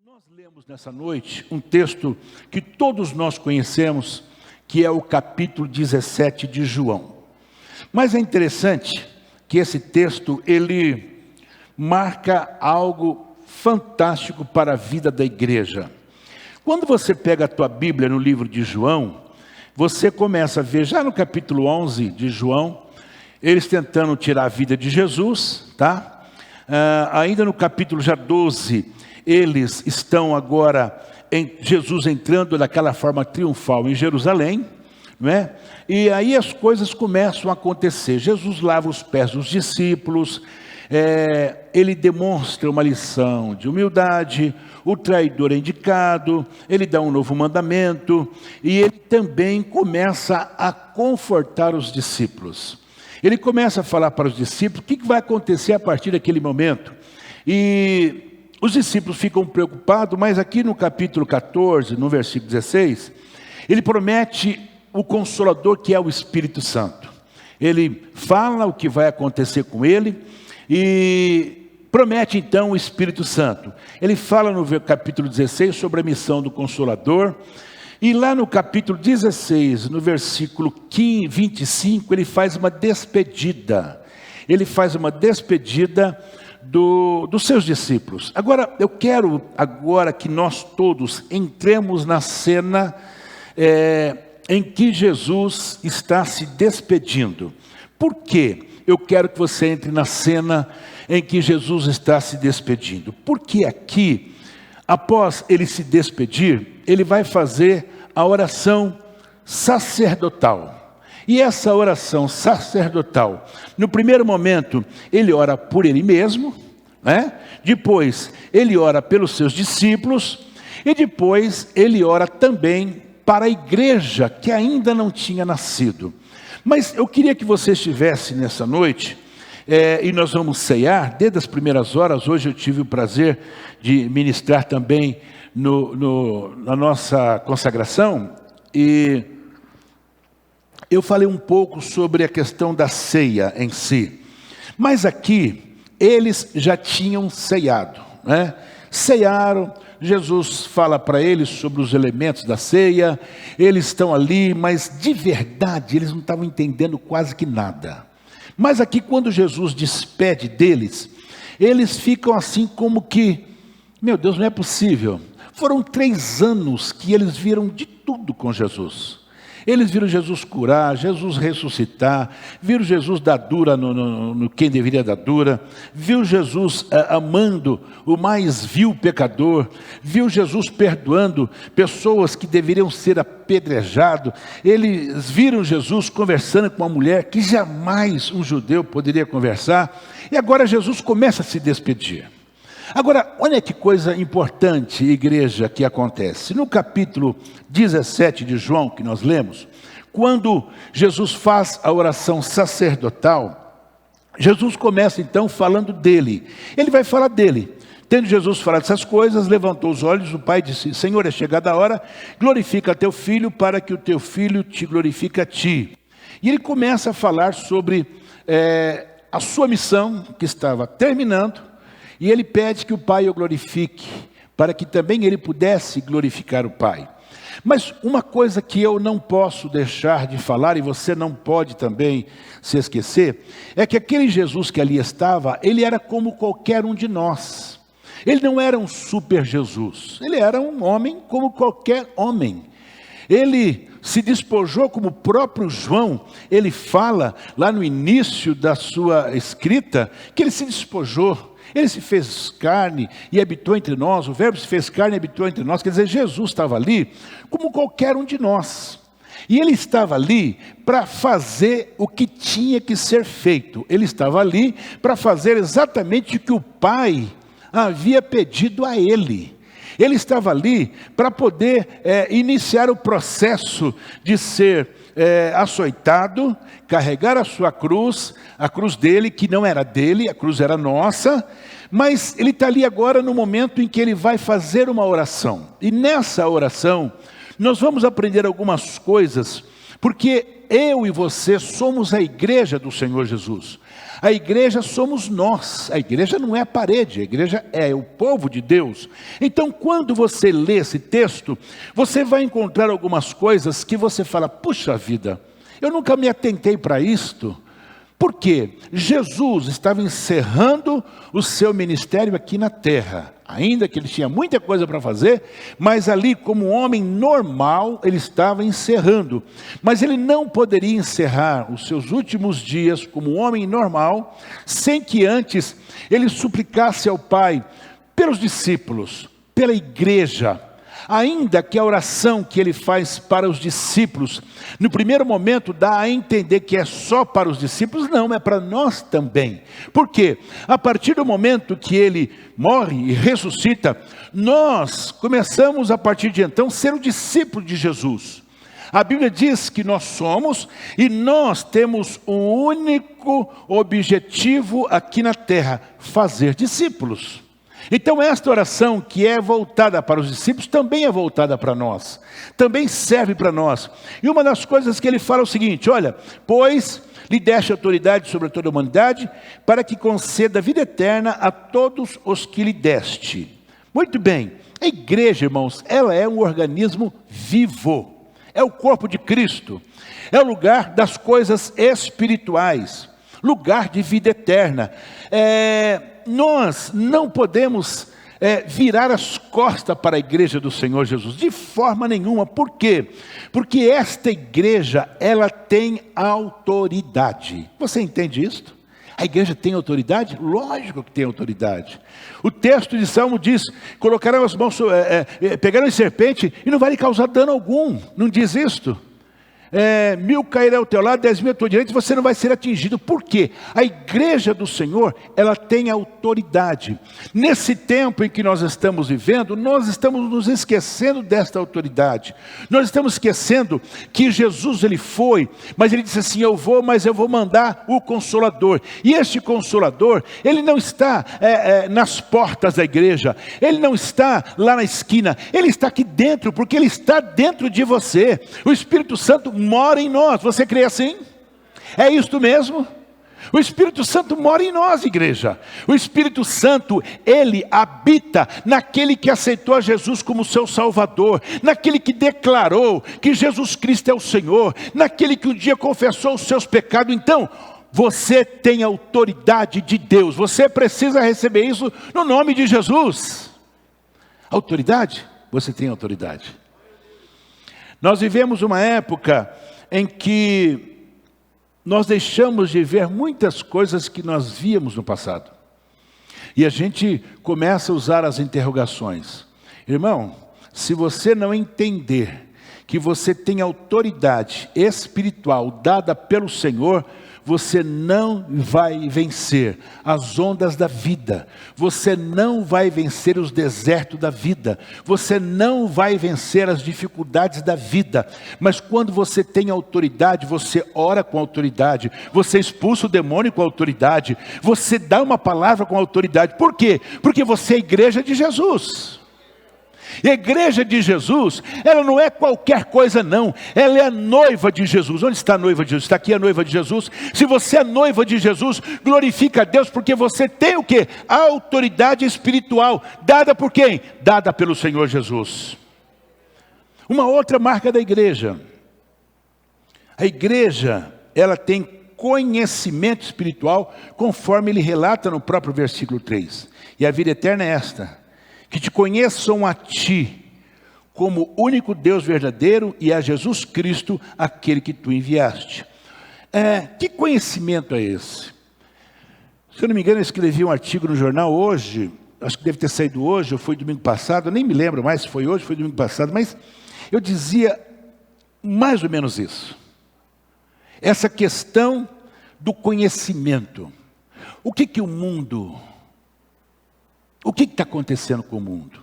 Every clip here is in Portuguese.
Nós lemos nessa noite um texto que todos nós conhecemos, que é o capítulo 17 de João. Mas é interessante que esse texto, ele marca algo fantástico para a vida da igreja. Quando você pega a tua Bíblia no livro de João, você começa a ver, já no capítulo 11 de João, eles tentando tirar a vida de Jesus, tá? Ainda no capítulo já 12, eles estão agora, Jesus entrando daquela forma triunfal em Jerusalém, não é? E aí as coisas começam a acontecer. Jesus lava os pés dos discípulos, ele demonstra uma lição de humildade, o traidor é indicado, ele dá um novo mandamento, e ele também começa a confortar os discípulos. Ele começa a falar para os discípulos o que vai acontecer a partir daquele momento. E os discípulos ficam preocupados, mas aqui no capítulo 14, no versículo 16, ele promete o Consolador, que é o Espírito Santo. Ele fala o que vai acontecer com ele e promete então o Espírito Santo. Ele fala no capítulo 16 sobre a missão do Consolador. E lá no capítulo 16, no versículo 25, ele faz uma despedida. Ele faz uma despedida dos seus discípulos. Agora, eu quero que nós todos entremos na cena em que Jesus está se despedindo. Por quê? Eu quero que você entre na cena em que Jesus está se despedindo. Porque aqui, após ele se despedir, ele vai fazer a oração sacerdotal. E essa oração sacerdotal, no primeiro momento, ele ora por ele mesmo, né? Depois ele ora pelos seus discípulos, e depois ele ora também para a igreja que ainda não tinha nascido. Mas eu queria que você estivesse nessa noite, e nós vamos ceiar, desde as primeiras horas. Hoje eu tive o prazer de ministrar também na nossa consagração, e eu falei um pouco sobre a questão da ceia em si. Mas aqui, eles já tinham ceiado, né? Ceiaram, Jesus fala para eles sobre os elementos da ceia, eles estão ali, mas de verdade eles não estavam entendendo quase que nada. Mas aqui, quando Jesus despede deles, eles ficam assim como que, meu Deus, não é possível. Foram 3 anos que eles viram de tudo com Jesus. Eles viram Jesus curar, Jesus ressuscitar, viram Jesus dar dura no quem deveria dar dura, viu Jesus amando o mais vil pecador, viu Jesus perdoando pessoas que deveriam ser apedrejadas. Eles viram Jesus conversando com uma mulher que jamais um judeu poderia conversar, e agora Jesus começa a se despedir. Agora, olha que coisa importante, igreja, que acontece. No capítulo 17 de João, que nós lemos, quando Jesus faz a oração sacerdotal, Jesus começa então falando dele. Ele vai falar dele. Tendo Jesus falado essas coisas, levantou os olhos, o Pai disse: Senhor, é chegada a hora, glorifica teu Filho, para que o teu Filho te glorifique a ti. E ele começa a falar sobre a sua missão, que estava terminando, e ele pede que o Pai o glorifique, para que também ele pudesse glorificar o Pai. Mas uma coisa que eu não posso deixar de falar, e você não pode também se esquecer, é que aquele Jesus que ali estava, ele era como qualquer um de nós. Ele não era um super Jesus, ele era um homem como qualquer homem. Ele se despojou, como o próprio João, ele fala lá no início da sua escrita, que ele se despojou. Ele se fez carne e habitou entre nós, o verbo se fez carne e habitou entre nós, quer dizer, Jesus estava ali como qualquer um de nós. E ele estava ali para fazer o que tinha que ser feito. Ele estava ali para fazer exatamente o que o Pai havia pedido a ele. Ele estava ali para poder iniciar o processo de ser açoitado, carregar a sua cruz, a cruz dele, que não era dele, a cruz era nossa, mas ele está ali agora no momento em que ele vai fazer uma oração. E nessa oração, nós vamos aprender algumas coisas, porque eu e você somos a igreja do Senhor Jesus. A igreja somos nós. A igreja não é a parede, a igreja é o povo de Deus. Então, quando você lê esse texto, você vai encontrar algumas coisas que você fala, puxa vida, eu nunca me atentei para isto. Por quê? Jesus estava encerrando o seu ministério aqui na terra. Ainda que ele tinha muita coisa para fazer, mas ali como homem normal, ele estava encerrando. Mas ele não poderia encerrar os seus últimos dias como homem normal, sem que antes ele suplicasse ao Pai pelos discípulos, pela igreja. Ainda que a oração que ele faz para os discípulos, no primeiro momento dá a entender que é só para os discípulos, não, é para nós também. Por quê? A partir do momento que ele morre e ressuscita, nós começamos a partir de então ser o discípulo de Jesus. A Bíblia diz que nós somos e nós temos um único objetivo aqui na terra, fazer discípulos. Então esta oração que é voltada para os discípulos também é voltada para nós, também serve para nós. E uma das coisas que ele fala é o seguinte, olha, pois lhe deste autoridade sobre toda a humanidade, para que conceda vida eterna a todos os que lhe deste. Muito bem, a igreja, irmãos, ela é um organismo vivo, é o corpo de Cristo, é o lugar das coisas espirituais, lugar de vida eterna. Nós não podemos virar as costas para a igreja do Senhor Jesus, de forma nenhuma. Por quê? Porque esta igreja, ela tem autoridade. Você entende isso? A igreja tem autoridade? Lógico que tem autoridade. O texto de Salmo diz, colocarão as mãos, pegarão em serpente e não vai lhe causar dano algum. Não diz isto? 1000 cairá ao teu lado, 10.000 à tua direita, e você não vai ser atingido. Por quê? A igreja do Senhor, ela tem autoridade. Nesse tempo em que nós estamos vivendo, nós estamos nos esquecendo desta autoridade. Nós estamos esquecendo que Jesus, ele foi, mas ele disse assim, eu vou, mas eu vou mandar o Consolador. E este Consolador, ele não está nas portas da igreja, ele não está lá na esquina, ele está aqui dentro, porque ele está dentro de você. O Espírito Santo mora em nós. Você crê assim? É isto mesmo? O Espírito Santo mora em nós, igreja. O Espírito Santo, ele habita naquele que aceitou a Jesus como seu Salvador, naquele que declarou que Jesus Cristo é o Senhor, naquele que um dia confessou os seus pecados. Então, você tem autoridade de Deus. Você precisa receber isso no nome de Jesus. Autoridade? Você tem autoridade. Nós vivemos uma época em que nós deixamos de ver muitas coisas que nós víamos no passado. E a gente começa a usar as interrogações. Irmão, se você não entender que você tem autoridade espiritual dada pelo Senhor, você não vai vencer as ondas da vida, você não vai vencer os desertos da vida, você não vai vencer as dificuldades da vida. Mas quando você tem autoridade, você ora com autoridade, você expulsa o demônio com autoridade, você dá uma palavra com autoridade. Por quê? Porque você é a igreja de Jesus. E a igreja de Jesus, ela não é qualquer coisa não, ela é a noiva de Jesus. Onde está a noiva de Jesus? Está aqui a noiva de Jesus. Se você é noiva de Jesus, glorifica a Deus, porque você tem o quê? A autoridade espiritual, dada por quem? Dada pelo Senhor Jesus. Uma outra marca da igreja. A igreja, ela tem conhecimento espiritual, conforme ele relata no próprio versículo 3. E a vida eterna é esta: que te conheçam a ti, como único Deus verdadeiro, e a Jesus Cristo, aquele que tu enviaste. Que conhecimento é esse? Se eu não me engano, eu escrevi um artigo no jornal hoje, acho que deve ter saído hoje, ou foi domingo passado, eu nem me lembro mais se foi hoje ou foi domingo passado, mas eu dizia mais ou menos isso. Essa questão do conhecimento. O que o mundo... O que está acontecendo com o mundo?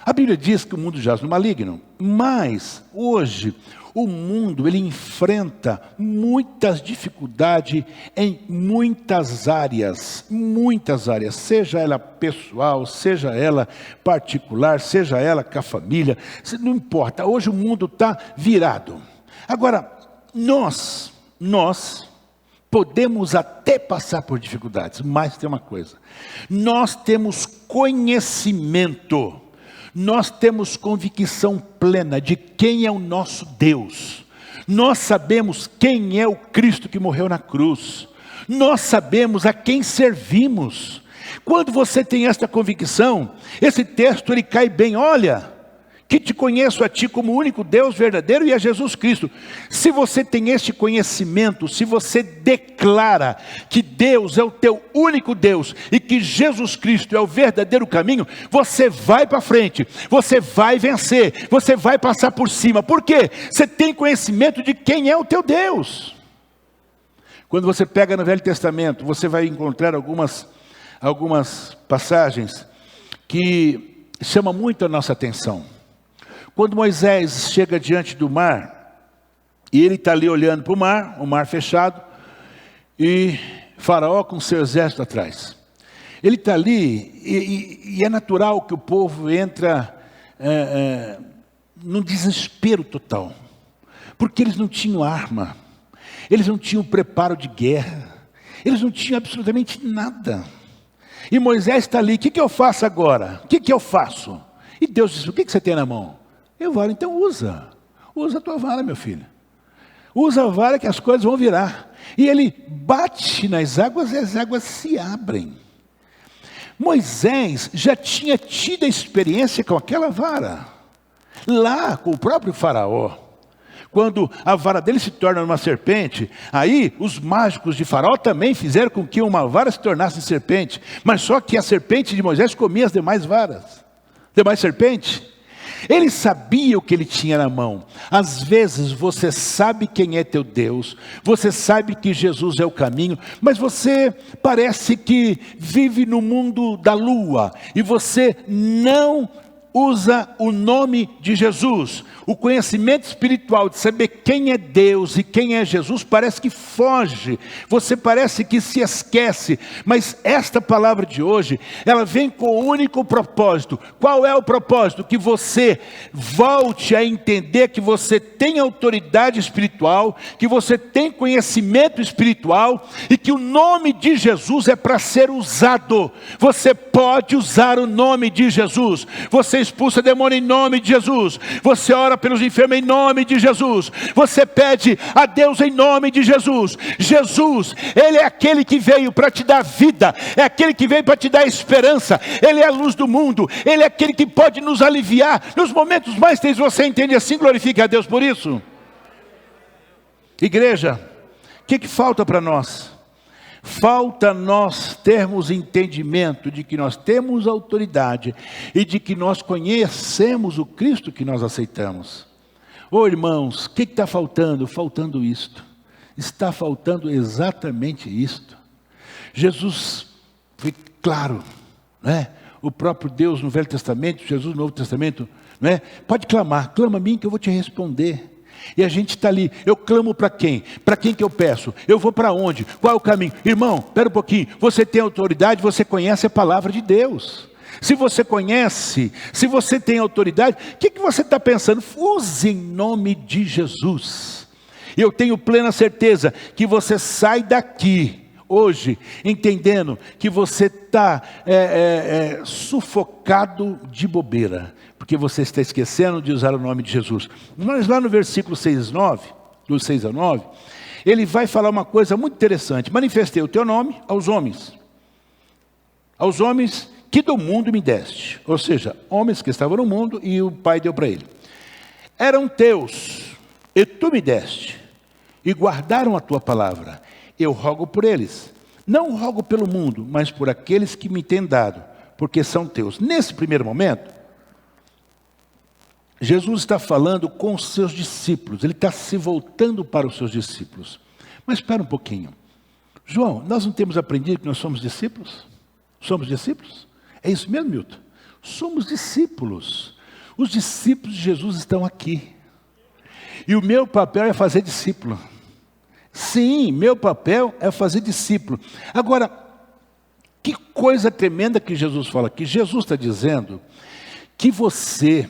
A Bíblia diz que o mundo jaz no maligno, mas hoje o mundo ele enfrenta muitas dificuldades em muitas áreas, seja ela pessoal, seja ela particular, seja ela com a família, não importa, hoje o mundo está virado. Agora, nós podemos até passar por dificuldades, mas tem uma coisa: nós temos conhecimento, nós temos convicção plena de quem é o nosso Deus. Nós sabemos quem é o Cristo que morreu na cruz. Nós sabemos a quem servimos. Quando você tem esta convicção, esse texto ele cai bem. Olha, que te conheço a ti como o único Deus verdadeiro e a Jesus Cristo. Se você tem este conhecimento, se você declara que Deus é o teu único Deus e que Jesus Cristo é o verdadeiro caminho, você vai para frente, você vai vencer, você vai passar por cima. Por quê? Você tem conhecimento de quem é o teu Deus. Quando você pega no Velho Testamento, você vai encontrar algumas passagens que chamam muito a nossa atenção. Quando Moisés chega diante do mar, e ele está ali olhando para o mar fechado, e Faraó com seu exército atrás. Ele está ali, e é natural que o povo entra num desespero total, porque eles não tinham arma, eles não tinham preparo de guerra, eles não tinham absolutamente nada. E Moisés está ali: o que eu faço agora? O que eu faço? E Deus diz: o que você tem na mão? Eu vara. Então usa a tua vara, meu filho. Usa a vara que as coisas vão virar. E ele bate nas águas e as águas se abrem. Moisés já tinha tido a experiência com aquela vara, lá com o próprio Faraó. Quando a vara dele se torna uma serpente, aí os mágicos de Faraó também fizeram com que uma vara se tornasse serpente. Mas só que a serpente de Moisés comia as demais varas, demais serpentes. Ele sabia o que ele tinha na mão. Às vezes você sabe quem é teu Deus, você sabe que Jesus é o caminho, mas você parece que vive no mundo da lua, e você não usa o nome de Jesus. O conhecimento espiritual de saber quem é Deus e quem é Jesus parece que foge, você parece que se esquece. Mas esta palavra de hoje, ela vem com o único propósito. Qual é o propósito? Que você volte a entender que você tem autoridade espiritual, que você tem conhecimento espiritual, e que o nome de Jesus é para ser usado. Você pode usar o nome de Jesus. Você expulsa demônio em nome de Jesus. Você ora pelos enfermos em nome de Jesus. Você pede a Deus em nome de Jesus. Jesus, Ele é aquele que veio para te dar vida, é aquele que veio para te dar esperança, Ele é a luz do mundo, Ele é aquele que pode nos aliviar nos momentos mais tristes. Você entende assim? Glorifique a Deus por isso. Igreja, o que falta para nós? Falta nós termos entendimento de que nós temos autoridade e de que nós conhecemos o Cristo que nós aceitamos. Ô irmãos, o que está faltando? Faltando isto. Está faltando exatamente isto. Jesus foi claro, né? O próprio Deus no Velho Testamento, Jesus no Novo Testamento, né? Pode clamar, clama a mim que eu vou te responder. E a gente está ali: eu clamo para quem? Para quem que eu peço? Eu vou para onde? Qual é o caminho? Irmão, espera um pouquinho, você tem autoridade, você conhece a palavra de Deus. Se você conhece, se você tem autoridade, o que você está pensando? Use em nome de Jesus. E eu tenho plena certeza que você sai daqui hoje entendendo que você está sufocado de bobeira, porque você está esquecendo de usar o nome de Jesus. Mas lá no versículo 6 a 9, do 6 a 9, ele vai falar uma coisa muito interessante: manifestei o teu nome aos homens que do mundo me deste. Ou seja, homens que estavam no mundo e o Pai deu para ele. Eram teus, e tu me deste, e guardaram a tua palavra. Eu rogo por eles, não rogo pelo mundo, mas por aqueles que me têm dado, porque são teus. Nesse primeiro momento, Jesus está falando com os seus discípulos, ele está se voltando para os seus discípulos. Mas espera um pouquinho, João, nós não temos aprendido que nós somos discípulos? Somos discípulos? É isso mesmo, Milton? Somos discípulos. Os discípulos de Jesus estão aqui, e o meu papel é fazer discípulo. Sim, meu papel é fazer discípulo. Agora, que coisa tremenda que Jesus fala aqui. Jesus está dizendo que você,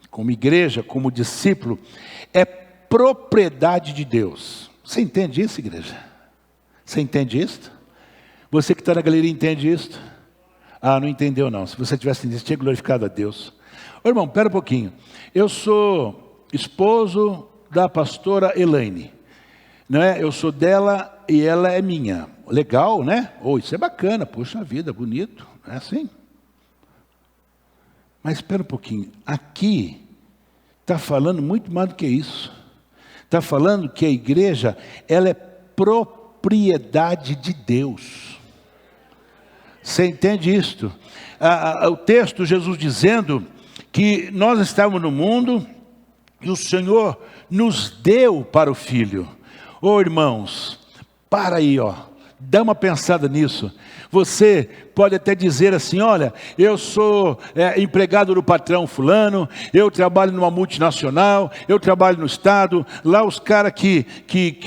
como igreja, como discípulo, é propriedade de Deus. Você entende isso, igreja? Você entende isso? Você que está na galeria entende isso? Ah, não entendeu não. Se você tivesse entendido, tinha glorificado a Deus. Ô, irmão, pera um pouquinho. Eu sou esposo da pastora Elaine, não é? Eu sou dela e ela é minha. Legal, né? Oh, isso é bacana, poxa vida, bonito, é assim. Mas espera um pouquinho, aqui está falando muito mais do que isso. Está falando que a igreja, ela é propriedade de Deus. Você entende isto? O texto, Jesus dizendo que nós estávamos no mundo e o Senhor nos deu para o Filho. Ô irmãos, para aí, dá uma pensada nisso. Você pode até dizer assim, olha, eu sou empregado do patrão fulano, eu trabalho numa multinacional, eu trabalho no Estado, lá os caras que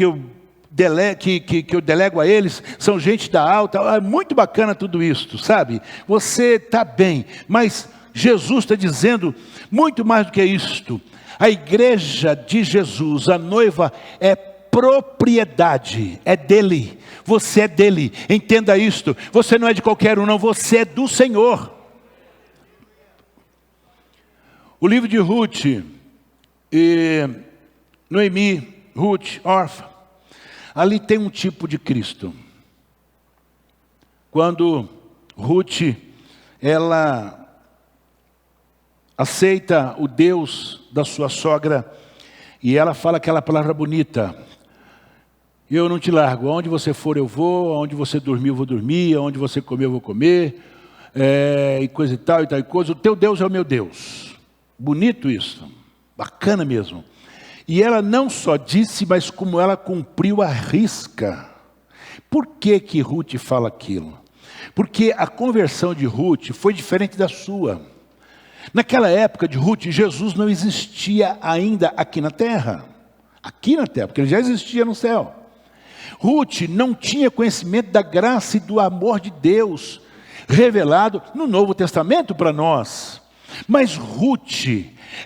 eu delego a eles são gente da alta, é muito bacana tudo isso, sabe? Você está bem, mas Jesus está dizendo muito mais do que isto. A igreja de Jesus, a noiva é propriedade, é dele, você é dele, entenda isto, você não é de qualquer um não, você é do Senhor. O livro de Ruth, Noemi, Ruth, Orfa, ali tem um tipo de Cristo. Quando Ruth, ela aceita o Deus da sua sogra, e ela fala aquela palavra bonita, eu não te largo, aonde você for eu vou, aonde você dormir eu vou dormir, aonde você comer eu vou comer, e coisa e tal e coisa, o teu Deus é o meu Deus. Bonito isso, bacana mesmo. E ela não só disse, mas como ela cumpriu a risca. Por que que Ruth fala aquilo? Porque a conversão de Ruth foi diferente da sua. Naquela época de Ruth, Jesus não existia ainda aqui na terra. Aqui na terra, porque ele já existia no céu. Ruth não tinha conhecimento da graça e do amor de Deus revelado no Novo Testamento para nós. Mas Ruth,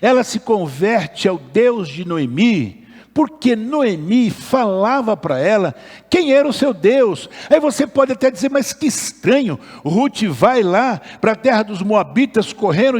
ela se converte ao Deus de Noemi, porque Noemi falava para ela quem era o seu Deus. Aí você pode até dizer, mas que estranho, Ruth vai lá para a terra dos Moabitas correndo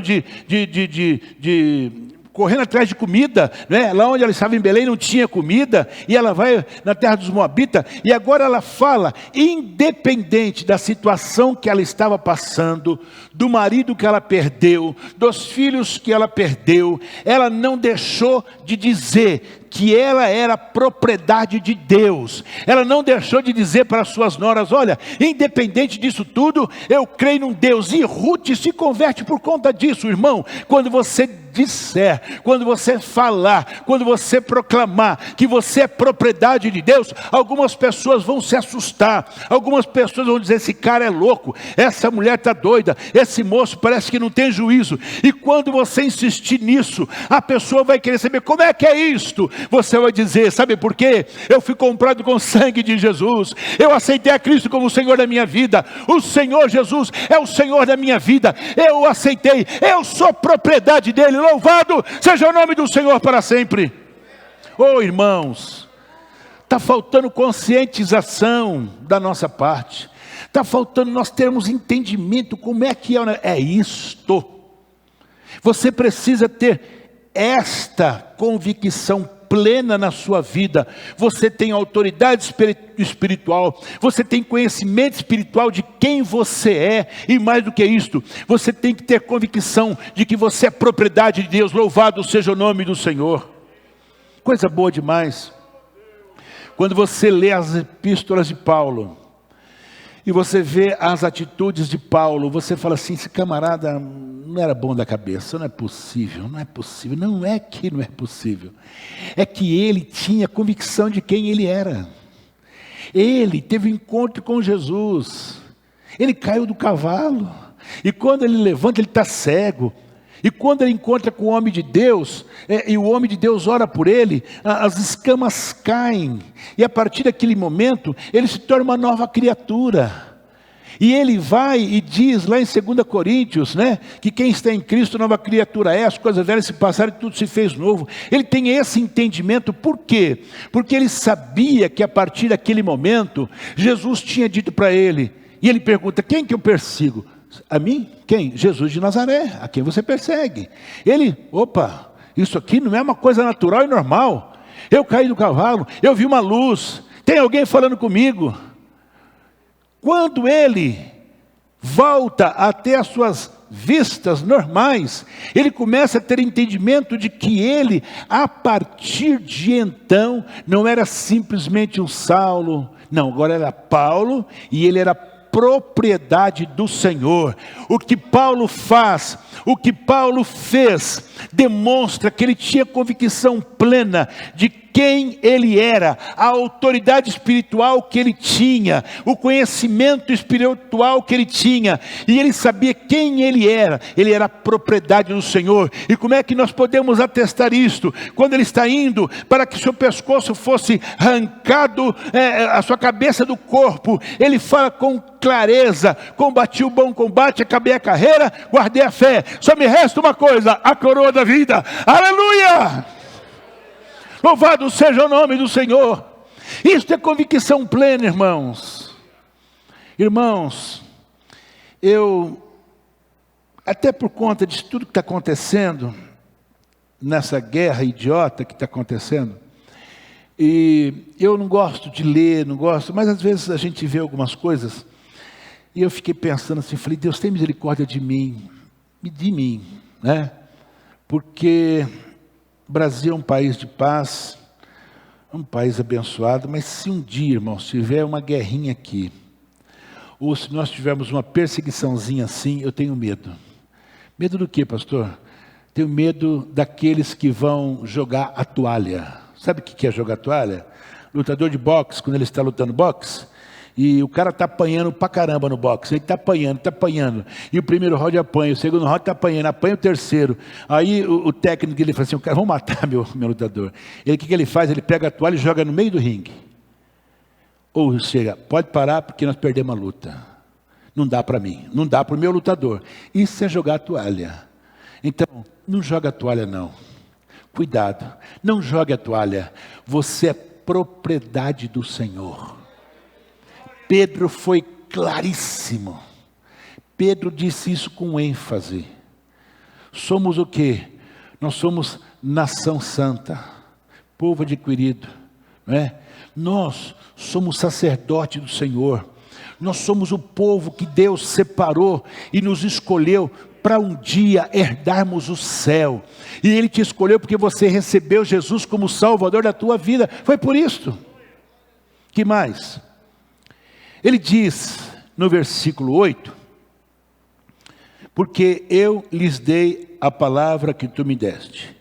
correndo atrás de comida, né? Lá onde ela estava em Belém não tinha comida, e ela vai na terra dos Moabitas, e agora ela fala, independente da situação que ela estava passando, do marido que ela perdeu, dos filhos que ela perdeu, ela não deixou de dizer que ela era propriedade de Deus. Ela não deixou de dizer para as suas noras, olha, independente disso tudo, eu creio num Deus. E Ruth se converte por conta disso, irmão. Quando você disser, quando você falar, quando você proclamar que você é propriedade de Deus, algumas pessoas vão se assustar, algumas pessoas vão dizer, esse cara é louco, essa mulher está doida, esse moço parece que não tem juízo. E quando você insistir nisso, a pessoa vai querer saber, como é que é isto? Você vai dizer, sabe por quê? Eu fui comprado com o sangue de Jesus, eu aceitei a Cristo como o Senhor da minha vida, o Senhor Jesus é o Senhor da minha vida, eu o aceitei, eu sou propriedade dele, louvado seja o nome do Senhor para sempre. Oh irmãos, está faltando conscientização da nossa parte, está faltando nós termos entendimento, como é que é isto. Você precisa ter esta convicção plena na sua vida. Você tem autoridade espiritual, você tem conhecimento espiritual de quem você é, e mais do que isto, você tem que ter convicção de que você é propriedade de Deus. Louvado seja o nome do Senhor. Coisa boa demais. Quando você lê as epístolas de Paulo, e você vê as atitudes de Paulo, você fala assim, esse camarada não era bom da cabeça, não é possível, não é possível. Não é que não é possível, é que ele tinha convicção de quem ele era. Ele teve um encontro com Jesus, ele caiu do cavalo, e quando ele levanta, ele está cego. E quando ele encontra com o homem de Deus, e o homem de Deus ora por ele, as escamas caem. E a partir daquele momento, ele se torna uma nova criatura. E ele vai e diz lá em 2 Coríntios, né, que quem está em Cristo, nova criatura é, as coisas velhas se passaram e tudo se fez novo. Ele tem esse entendimento, por quê? Porque ele sabia que a partir daquele momento, Jesus tinha dito para ele, e ele pergunta, quem que eu persigo? A mim? Quem? Jesus de Nazaré, a quem você persegue. Ele, opa, isso aqui não é uma coisa natural e normal. Eu caí do cavalo, eu vi uma luz, tem alguém falando comigo. Quando ele volta a ter as suas vistas normais, ele começa a ter entendimento de que ele, a partir de então, não era simplesmente um Saulo, não, agora era Paulo, e ele era propriedade do Senhor. O que Paulo faz, o que Paulo fez, demonstra que ele tinha convicção plena de quem ele era, a autoridade espiritual que ele tinha, o conhecimento espiritual que ele tinha, e ele sabia quem ele era propriedade do Senhor. E como é que nós podemos atestar isto? Quando ele está indo para que seu pescoço fosse arrancado, a sua cabeça do corpo, ele fala com clareza, combati o bom combate, acabei a carreira, guardei a fé, só me resta uma coisa, a coroa da vida. Aleluia! Louvado seja o nome do Senhor. Isto é convicção plena, irmãos. Irmãos, até por conta de tudo que está acontecendo, nessa guerra idiota que está acontecendo, e eu não gosto de ler, mas às vezes a gente vê algumas coisas, e eu fiquei pensando assim, falei, Deus tem misericórdia de mim, né? Porque o Brasil é um país de paz, um país abençoado, mas se um dia, irmãos, tiver uma guerrinha aqui, ou se nós tivermos uma perseguiçãozinha assim, eu tenho medo. Medo do quê, pastor? Tenho medo daqueles que vão jogar a toalha. Sabe o que é jogar toalha? Lutador de boxe, quando ele está lutando boxe, e o cara está apanhando pra caramba no boxe, ele está apanhando, e o primeiro round apanha, o segundo round está apanhando, apanha o terceiro, aí o técnico ele fala assim, cara, vamos matar meu lutador. Ele, o que ele faz? Ele pega a toalha e joga no meio do ringue. Ou seja, pode parar porque nós perdemos a luta. Não dá para mim, não dá para o meu lutador. Isso é jogar a toalha. Então, não joga a toalha não. Cuidado, não jogue a toalha. Você é propriedade do Senhor. Pedro foi claríssimo. Pedro disse isso com ênfase. Somos o quê? Nós somos nação santa, povo adquirido, não é? Nós somos sacerdote do Senhor. Nós somos o povo que Deus separou e nos escolheu para um dia herdarmos o céu. E Ele te escolheu porque você recebeu Jesus como Salvador da tua vida. Foi por isso. Que mais? Ele diz no versículo 8, porque eu lhes dei a palavra que tu me deste,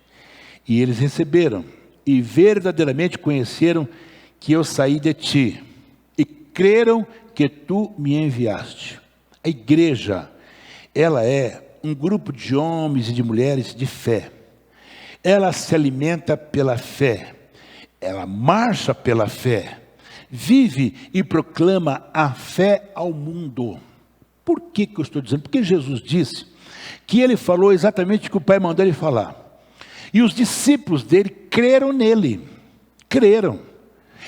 e eles receberam, e verdadeiramente conheceram que eu saí de ti, e creram que tu me enviaste. A igreja, ela é um grupo de homens e de mulheres de fé. Ela se alimenta pela fé, ela marcha pela fé, vive e proclama a fé ao mundo. Por que eu estou dizendo? Porque Jesus disse que ele falou exatamente o que o Pai mandou ele falar. E os discípulos dele creram nele. Creram.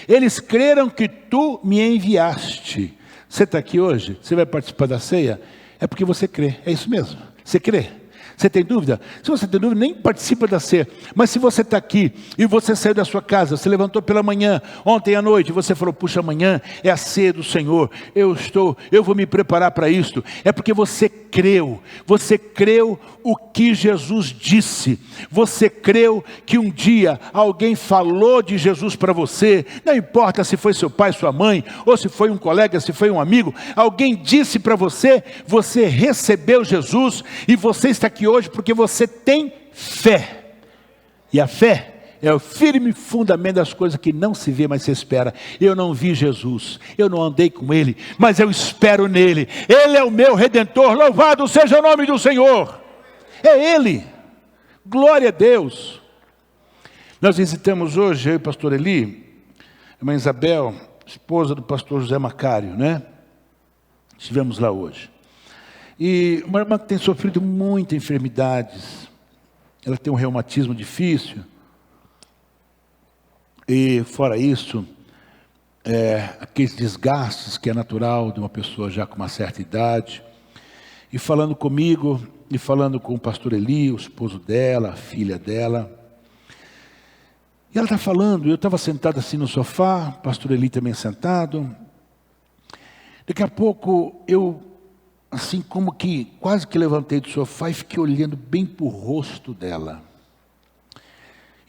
Eles creram que tu me enviaste. Você está aqui hoje? Você vai participar da ceia? É porque você crê. É isso mesmo. Você crê? Você tem dúvida? Se você tem dúvida, nem participa da ceia. Mas se você está aqui e você saiu da sua casa, se levantou pela manhã, ontem à noite, você falou, puxa, amanhã é a ceia do Senhor, eu vou me preparar para isto. É porque você creu o que Jesus disse. Você creu que um dia alguém falou de Jesus para você, não importa se foi seu pai, sua mãe, ou se foi um colega, se foi um amigo, alguém disse para você, você recebeu Jesus e você está aqui hoje porque você tem fé. E a fé é o firme fundamento das coisas que não se vê, mas se espera. Eu não vi Jesus, eu não andei com Ele, mas eu espero nele. Ele é o meu Redentor, louvado seja o nome do Senhor. É Ele, glória a Deus. Nós visitamos hoje, eu e o pastor Eli, a irmã Isabel, esposa do pastor José Macário, né? Estivemos lá hoje. E uma irmã que tem sofrido muitas enfermidades. Ela tem um reumatismo difícil. E fora isso, aqueles desgastes que é natural de uma pessoa já com uma certa idade. E falando comigo, e falando com o pastor Eli, o esposo dela, a filha dela. E ela está falando, eu estava sentado assim no sofá, o pastor Eli também sentado. Daqui a pouco eu, assim como que, quase que levantei do sofá e fiquei olhando bem para o rosto dela.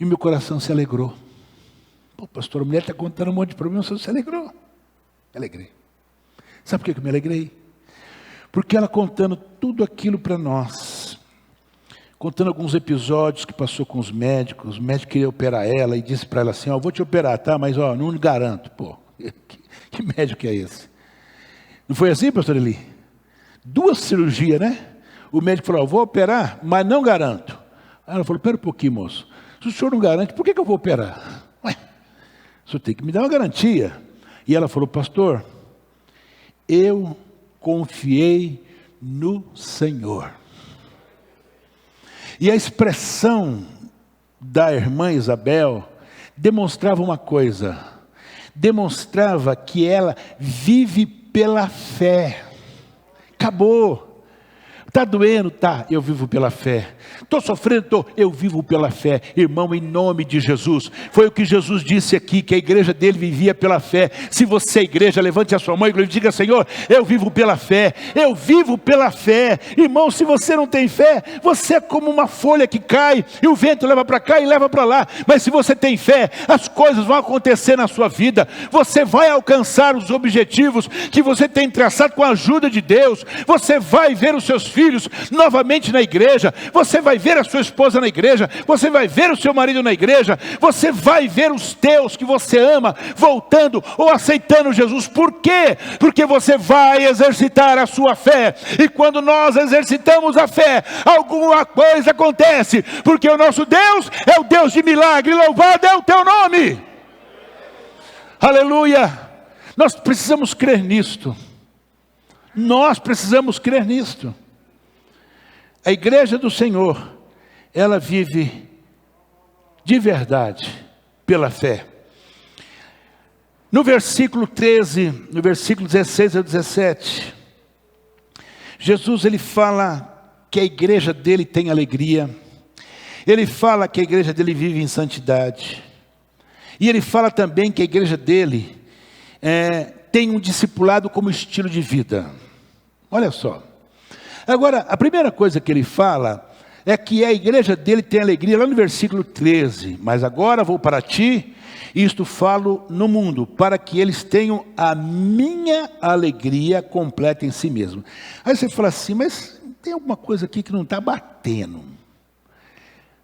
E meu coração se alegrou. Pô, pastor, a mulher está contando um monte de problemas, você se alegrou. Me alegrei. Sabe por que eu me alegrei? Porque ela contando tudo aquilo para nós. Contando alguns episódios que passou com os médicos. O médico queria operar ela e disse para ela assim, vou te operar, tá? Mas não garanto. Pô, que médico é esse? Não foi assim, pastor Eli? 2 cirurgias, né? O médico falou, vou operar, mas não garanto. Aí ela falou, pera um pouquinho, moço. Se o senhor não garante, por que eu vou operar? Ué, o senhor tem que me dar uma garantia. E ela falou, pastor, eu confiei no Senhor. E a expressão da irmã Isabel demonstrava uma coisa. Demonstrava que ela vive pela fé. Acabou. Está doendo? Tá, eu vivo pela fé. Estou sofrendo? Estou, eu vivo pela fé. Irmão, em nome de Jesus. Foi o que Jesus disse aqui, que a igreja dele vivia pela fé. Se você é igreja, levante a sua mão e diga, Senhor, eu vivo pela fé. Eu vivo pela fé. Irmão, se você não tem fé, você é como uma folha que cai, e o vento leva para cá e leva para lá. Mas se você tem fé, as coisas vão acontecer na sua vida. Você vai alcançar os objetivos que você tem traçado com a ajuda de Deus. Você vai ver os seus filhos novamente na igreja, você vai ver a sua esposa na igreja, você vai ver o seu marido na igreja, você vai ver os teus que você ama voltando ou aceitando Jesus. Por quê? Porque você vai exercitar a sua fé, e quando nós exercitamos a fé, alguma coisa acontece, porque o nosso Deus é o Deus de milagre. Louvado é o teu nome, aleluia. Nós precisamos crer nisto, nós precisamos crer nisto. A igreja do Senhor, ela vive de verdade pela fé. No versículo 13, no versículo 16 a 17, Jesus ele fala que a igreja dele tem alegria. Ele fala que a igreja dele vive em santidade. E ele fala também que a igreja dele tem um discipulado como estilo de vida. Olha só. Agora, a primeira coisa que ele fala é que a igreja dele tem alegria, lá no versículo 13. Mas agora vou para ti, e isto falo no mundo, para que eles tenham a minha alegria completa em si mesmo. Aí você fala assim, mas tem alguma coisa aqui que não está batendo.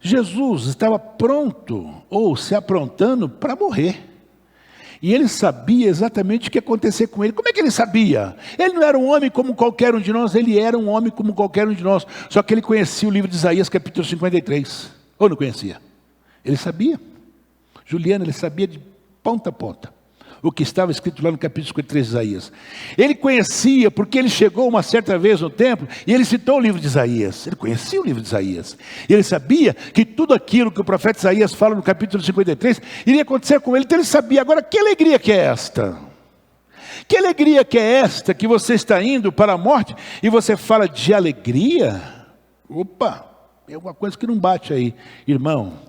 Jesus estava pronto, ou se aprontando para morrer. E ele sabia exatamente o que ia acontecer com ele. Como é que ele sabia? Ele não era um homem como qualquer um de nós, ele era um homem como qualquer um de nós. Só que ele conhecia o livro de Isaías, capítulo 53. Ou não conhecia? Ele sabia. Juliana, ele sabia de ponta a ponta o que estava escrito lá no capítulo 53 de Isaías. Ele conhecia, porque ele chegou uma certa vez no templo, e ele citou o livro de Isaías. Ele conhecia o livro de Isaías. E ele sabia que tudo aquilo que o profeta Isaías fala no capítulo 53, iria acontecer com ele. Então ele sabia. Agora, que alegria que é esta? Que alegria que é esta, que você está indo para a morte, e você fala de alegria? Opa, é alguma coisa que não bate aí. Irmão,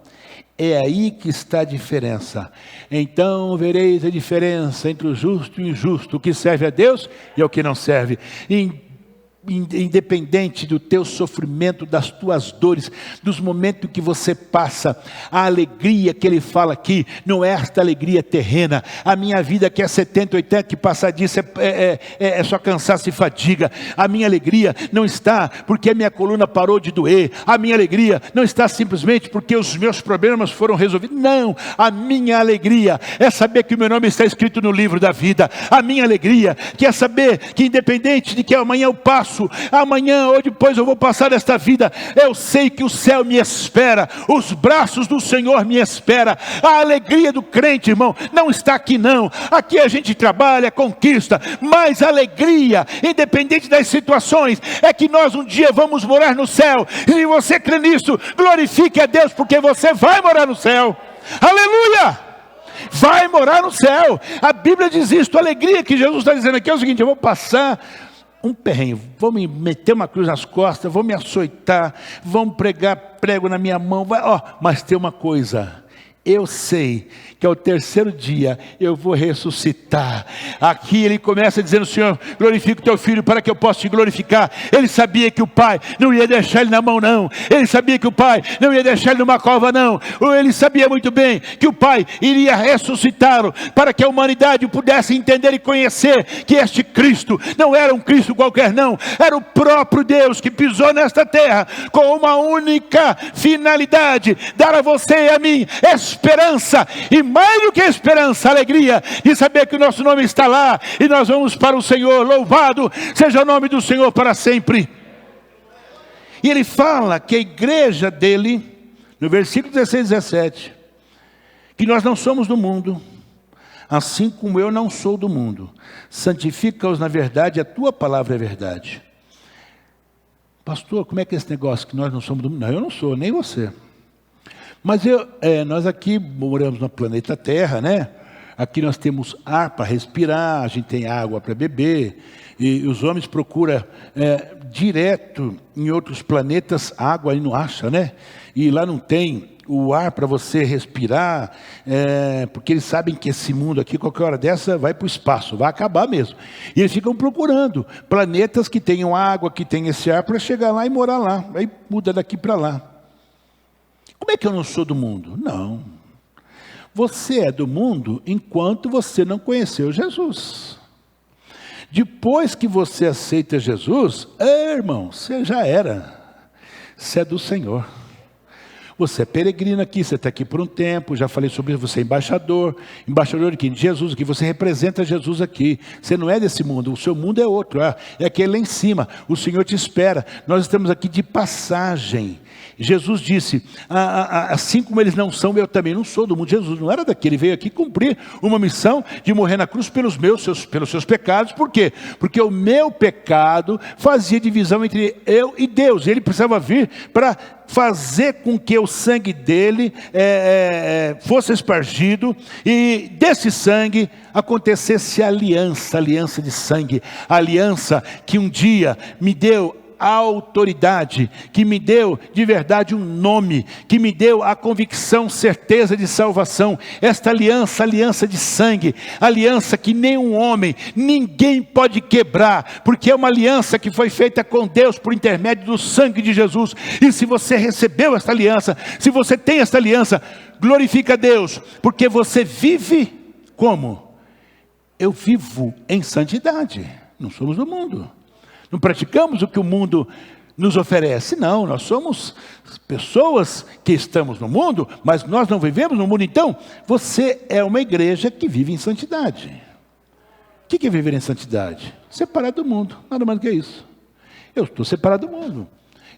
é aí que está a diferença. Então vereis a diferença entre o justo e o injusto, o que serve a Deus e o que não serve. Independente do teu sofrimento, das tuas dores, dos momentos que você passa, a alegria que ele fala aqui, não é esta alegria terrena. A minha vida que é 70, 80, que passar disso é só cansaço e fadiga. A minha alegria não está porque a minha coluna parou de doer. A minha alegria não está simplesmente porque os meus problemas foram resolvidos. Não, a minha alegria é saber que o meu nome está escrito no livro da vida. A minha alegria que é saber que independente de que amanhã eu passo passo, amanhã ou depois eu vou passar desta vida, eu sei que o céu me espera, os braços do Senhor me espera. A alegria do crente, irmão, não está aqui não. Aqui a gente trabalha, conquista, mas a alegria, independente das situações, é que nós um dia vamos morar no céu. E se você crê nisso, glorifique a Deus, porque você vai morar no céu. Aleluia! Vai morar no céu. A Bíblia diz isso. A alegria que Jesus está dizendo aqui é o seguinte: eu vou passar um perrengue, vou me meter uma cruz nas costas, vou me açoitar, vão pregar prego na minha mão, mas tem uma coisa: eu sei que ao terceiro dia eu vou ressuscitar. Aqui ele começa dizendo: Senhor, glorifica o teu filho para que eu possa te glorificar. Ele sabia que o pai não ia deixar ele na mão não. Ele sabia que o pai não ia deixar ele numa cova não. Ele sabia muito bem que o pai iria ressuscitá-lo para que a humanidade pudesse entender e conhecer que este Cristo não era um Cristo qualquer não. Era o próprio Deus que pisou nesta terra com uma única finalidade: dar a você e a mim esperança, e mais do que esperança, alegria de saber que o nosso nome está lá e nós vamos para o Senhor. Louvado seja o nome do Senhor para sempre. E ele fala que a igreja dele, no versículo 16 e 17, que nós não somos do mundo, assim como eu não sou do mundo. Santifica-os na verdade, a tua palavra é verdade. Pastor, como é que é esse negócio que nós não somos do mundo? Não, eu não sou, nem você. Mas nós aqui moramos no planeta Terra, né? Aqui nós temos ar para respirar, a gente tem água para beber, e os homens procuram direto em outros planetas água e não acha, né? E lá não tem o ar para você respirar, porque eles sabem que esse mundo aqui, qualquer hora dessa, vai para o espaço, vai acabar mesmo. E eles ficam procurando planetas que tenham água, que tenham esse ar, para chegar lá e morar lá. Aí muda daqui para lá. Como é que eu não sou do mundo? Não. Você é do mundo enquanto você não conheceu Jesus. Depois que você aceita Jesus, irmão, você já era. Você é do Senhor. Você é peregrino aqui, você está aqui por um tempo, já falei sobre isso, você é embaixador. Embaixador de quem? De Jesus aqui, você representa Jesus aqui. Você não é desse mundo, o seu mundo é outro, é aquele lá em cima. O Senhor te espera. Nós estamos aqui de passagem. Jesus disse, assim como eles não são, eu também não sou do mundo. Jesus não era daqui, ele veio aqui cumprir uma missão de morrer na cruz pelos seus pecados. Por quê? Porque o meu pecado fazia divisão entre eu e Deus. Ele precisava vir para fazer com que o sangue dele fosse espargido, e desse sangue acontecesse aliança de sangue, aliança que um dia me deu a autoridade, que me deu de verdade um nome, que me deu a convicção, certeza de salvação. Esta aliança de sangue, aliança que nenhum homem, ninguém pode quebrar, porque é uma aliança que foi feita com Deus por intermédio do sangue de Jesus. E se você recebeu esta aliança, se você tem esta aliança, glorifica a Deus, porque você vive como? Eu vivo em santidade. Não somos do mundo. Não praticamos o que o mundo nos oferece. Não, nós somos pessoas que estamos no mundo, mas nós não vivemos no mundo. Então, você é uma igreja que vive em santidade. O que é viver em santidade? Separado do mundo, nada mais do que isso. Eu estou separado do mundo.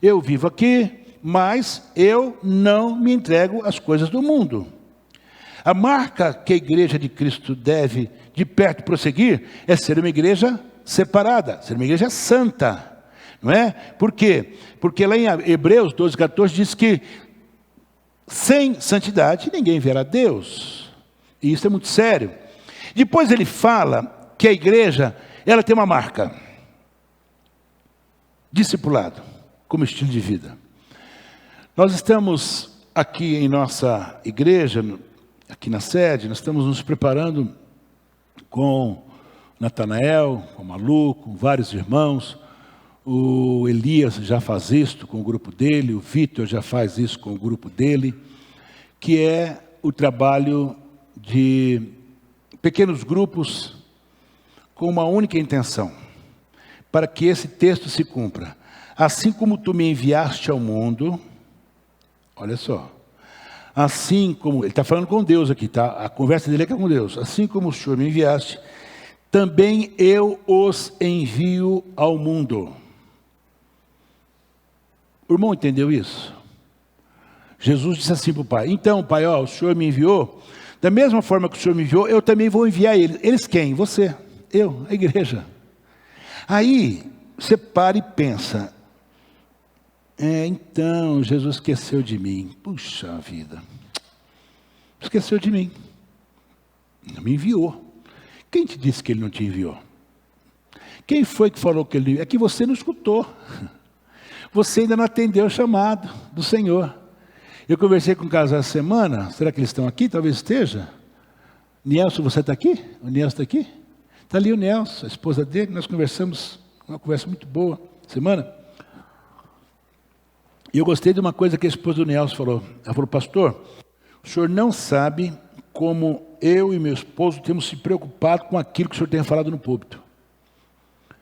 Eu vivo aqui, mas eu não me entrego às coisas do mundo. A marca que a igreja de Cristo deve de perto prosseguir é ser uma igreja separada, ser uma igreja santa, não é? Por quê? Porque lá em Hebreus 12:14 diz que sem santidade ninguém verá Deus, e isso é muito sério. Depois ele fala que a igreja, ela tem uma marca: discipulado, como estilo de vida. Nós estamos aqui em nossa igreja, aqui na sede, nós estamos nos preparando com Natanael, com Malu, com vários irmãos. O Elias já faz isso com o grupo dele, o Vitor já faz isso com o grupo dele, que é o trabalho de pequenos grupos com uma única intenção, para que esse texto se cumpra. Assim como tu me enviaste ao mundo, olha só, assim como, ele está falando com Deus aqui, tá? A conversa dele é com Deus. Assim como o Senhor me enviaste, também eu os envio ao mundo. O irmão entendeu isso? Jesus disse assim para o pai: então, pai, ó, o Senhor me enviou, da mesma forma que o Senhor me enviou, eu também vou enviar eles. Eles quem? Você, eu, a igreja. Aí, você para e pensa: então, Jesus esqueceu de mim. Puxa vida, esqueceu de mim, não me enviou. Quem te disse que ele não te enviou? Quem foi que falou que ele enviou? É que você não escutou, você ainda não atendeu o chamado do Senhor. Eu conversei com um casal essa semana, será que eles estão aqui? Talvez esteja. Nelson, você está aqui? O Nelson está aqui? Está ali o Nelson, a esposa dele, nós conversamos, uma conversa muito boa, semana. E eu gostei de uma coisa que a esposa do Nelson falou. Ela falou: pastor, o senhor não sabe como eu e meu esposo temos se preocupado com aquilo que o senhor tem falado no púlpito.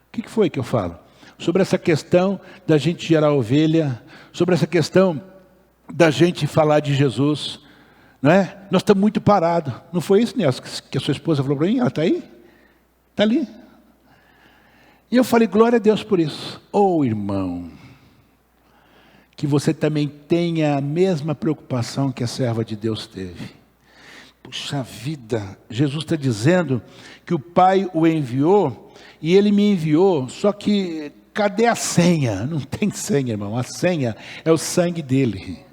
O que foi que eu falo? Sobre essa questão da gente gerar ovelha, sobre essa questão da gente falar de Jesus, não é? Nós estamos muito parados. Não foi isso, Nelson, que a sua esposa falou para mim? Ela está aí? Está ali. E eu falei: glória a Deus por isso. Oh, irmão, que você também tenha a mesma preocupação que a serva de Deus teve. Puxa vida, Jesus está dizendo que o Pai o enviou e Ele me enviou, só que cadê a senha? Não tem senha, irmão. A senha é o sangue dele.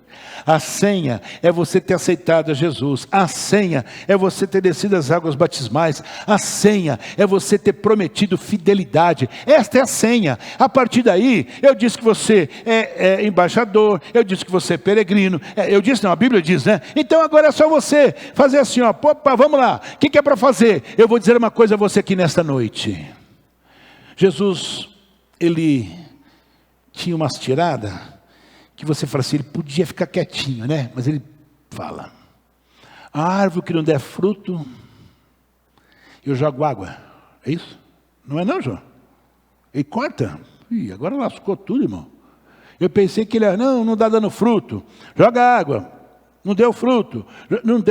A senha é você ter aceitado a Jesus. A senha é você ter descido as águas batismais. A senha é você ter prometido fidelidade. Esta é a senha. A partir daí, eu disse que você é embaixador, eu disse que você é peregrino. Eu disse, não, a Bíblia diz, né? Então agora é só você fazer assim, ó, opa, vamos lá. O que é para fazer? Eu vou dizer uma coisa a você aqui nesta noite. Jesus, ele tinha umas tiradas que você fala assim, ele podia ficar quietinho, né? Mas ele fala: a árvore que não der fruto, eu jogo água. É isso? Não é não, João? Ele corta. Ih, agora lascou tudo, irmão. Eu pensei que ele, não está dando fruto. Joga água. Não deu fruto.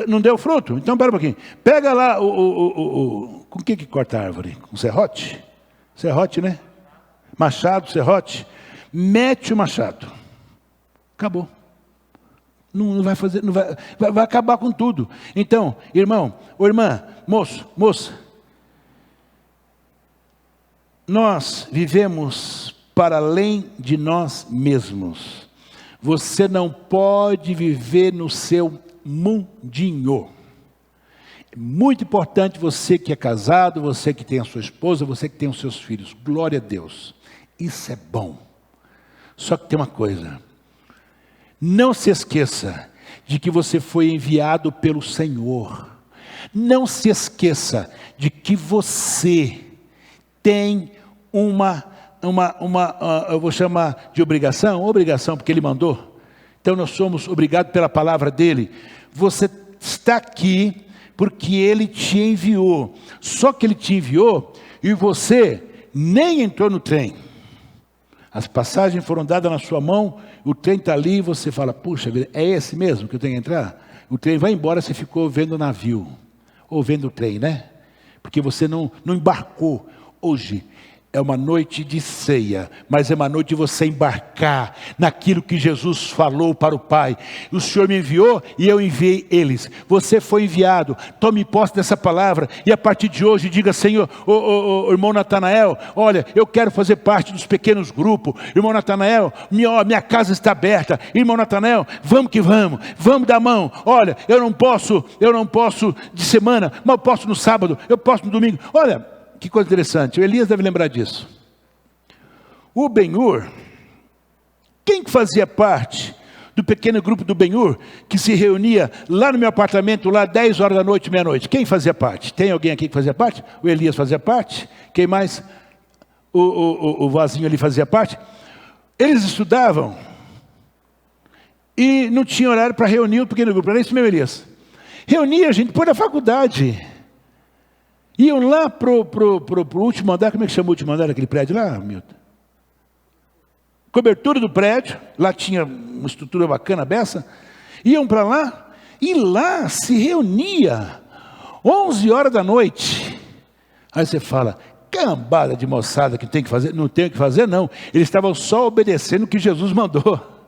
Não deu fruto? Então, pera um pouquinho. Pega lá com o que corta a árvore? Com serrote? Serrote, né? Machado, serrote. Mete o machado. Acabou. Não vai fazer, não vai acabar com tudo. Então, irmão, ou irmã, moça, nós vivemos para além de nós mesmos. Você não pode viver no seu mundinho. É muito importante você que é casado, você que tem a sua esposa, você que tem os seus filhos. Glória a Deus. Isso é bom. Só que tem uma coisa. Não se esqueça de que você foi enviado pelo Senhor. Não se esqueça de que você tem eu vou chamar de obrigação, porque Ele mandou. Então nós somos obrigados pela palavra dEle. Você está aqui porque Ele te enviou. Só que Ele te enviou e você nem entrou no trem. As passagens foram dadas na sua mão, o trem está ali e você fala: puxa vida, é esse mesmo que eu tenho que entrar? O trem vai embora, você ficou vendo o navio, ou vendo o trem, né? Porque você não embarcou. Hoje é uma noite de ceia, mas é uma noite de você embarcar naquilo que Jesus falou para o Pai. O Senhor me enviou e eu enviei eles. Você foi enviado, tome posse dessa palavra e a partir de hoje diga: Senhor, irmão Natanael, olha, eu quero fazer parte dos pequenos grupos. Irmão Natanael, minha casa está aberta. Irmão Natanael, vamos que vamos dar a mão. Olha, eu não posso de semana, mas eu posso no sábado, eu posso no domingo. Olha, que coisa interessante, o Elias deve lembrar disso. O Ben-Hur, quem que fazia parte do pequeno grupo do Ben-Hur, que se reunia lá no meu apartamento, lá 10 horas da noite, meia-noite? Quem fazia parte? Tem alguém aqui que fazia parte? O Elias fazia parte? Quem mais? O Vazinho ali fazia parte? Eles estudavam e não tinha horário para reunir o pequeno grupo. Era isso mesmo, Elias? Reunia a gente depois da faculdade. Iam lá para o último andar. Como é que chama o último andar daquele prédio lá, Milton? Cobertura do prédio. Lá tinha uma estrutura bacana, beça. Iam para lá. E lá se reunia 11 horas da noite. Aí você fala: cambada de moçada que tem que fazer. Não tem o que fazer, não. Eles estavam só obedecendo o que Jesus mandou.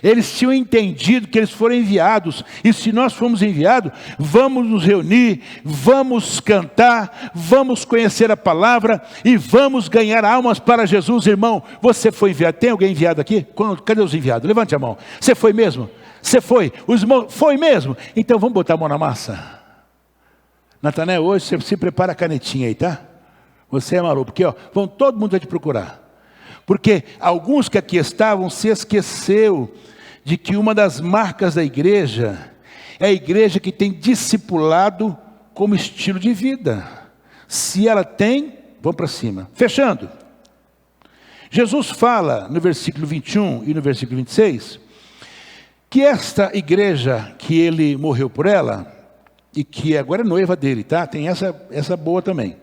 Eles tinham entendido que eles foram enviados, e se nós formos enviados, vamos nos reunir, vamos cantar, vamos conhecer a palavra e vamos ganhar almas para Jesus. Irmão, você foi enviado? Tem alguém enviado aqui? Cadê os enviados? Levante a mão. Você foi mesmo? Você foi? Os irmãos, foi mesmo? Então vamos botar a mão na massa. Natanael, hoje você se prepara a canetinha aí, tá? Você é maluco, porque vão todo mundo vai te procurar. Porque alguns que aqui estavam se esqueceu de que uma das marcas da igreja é a igreja que tem discipulado como estilo de vida. Se ela tem, vamos para cima. Fechando. Jesus fala no versículo 21 e no versículo 26, que esta igreja que ele morreu por ela, e que agora é noiva dele, tá? Tem essa boa também.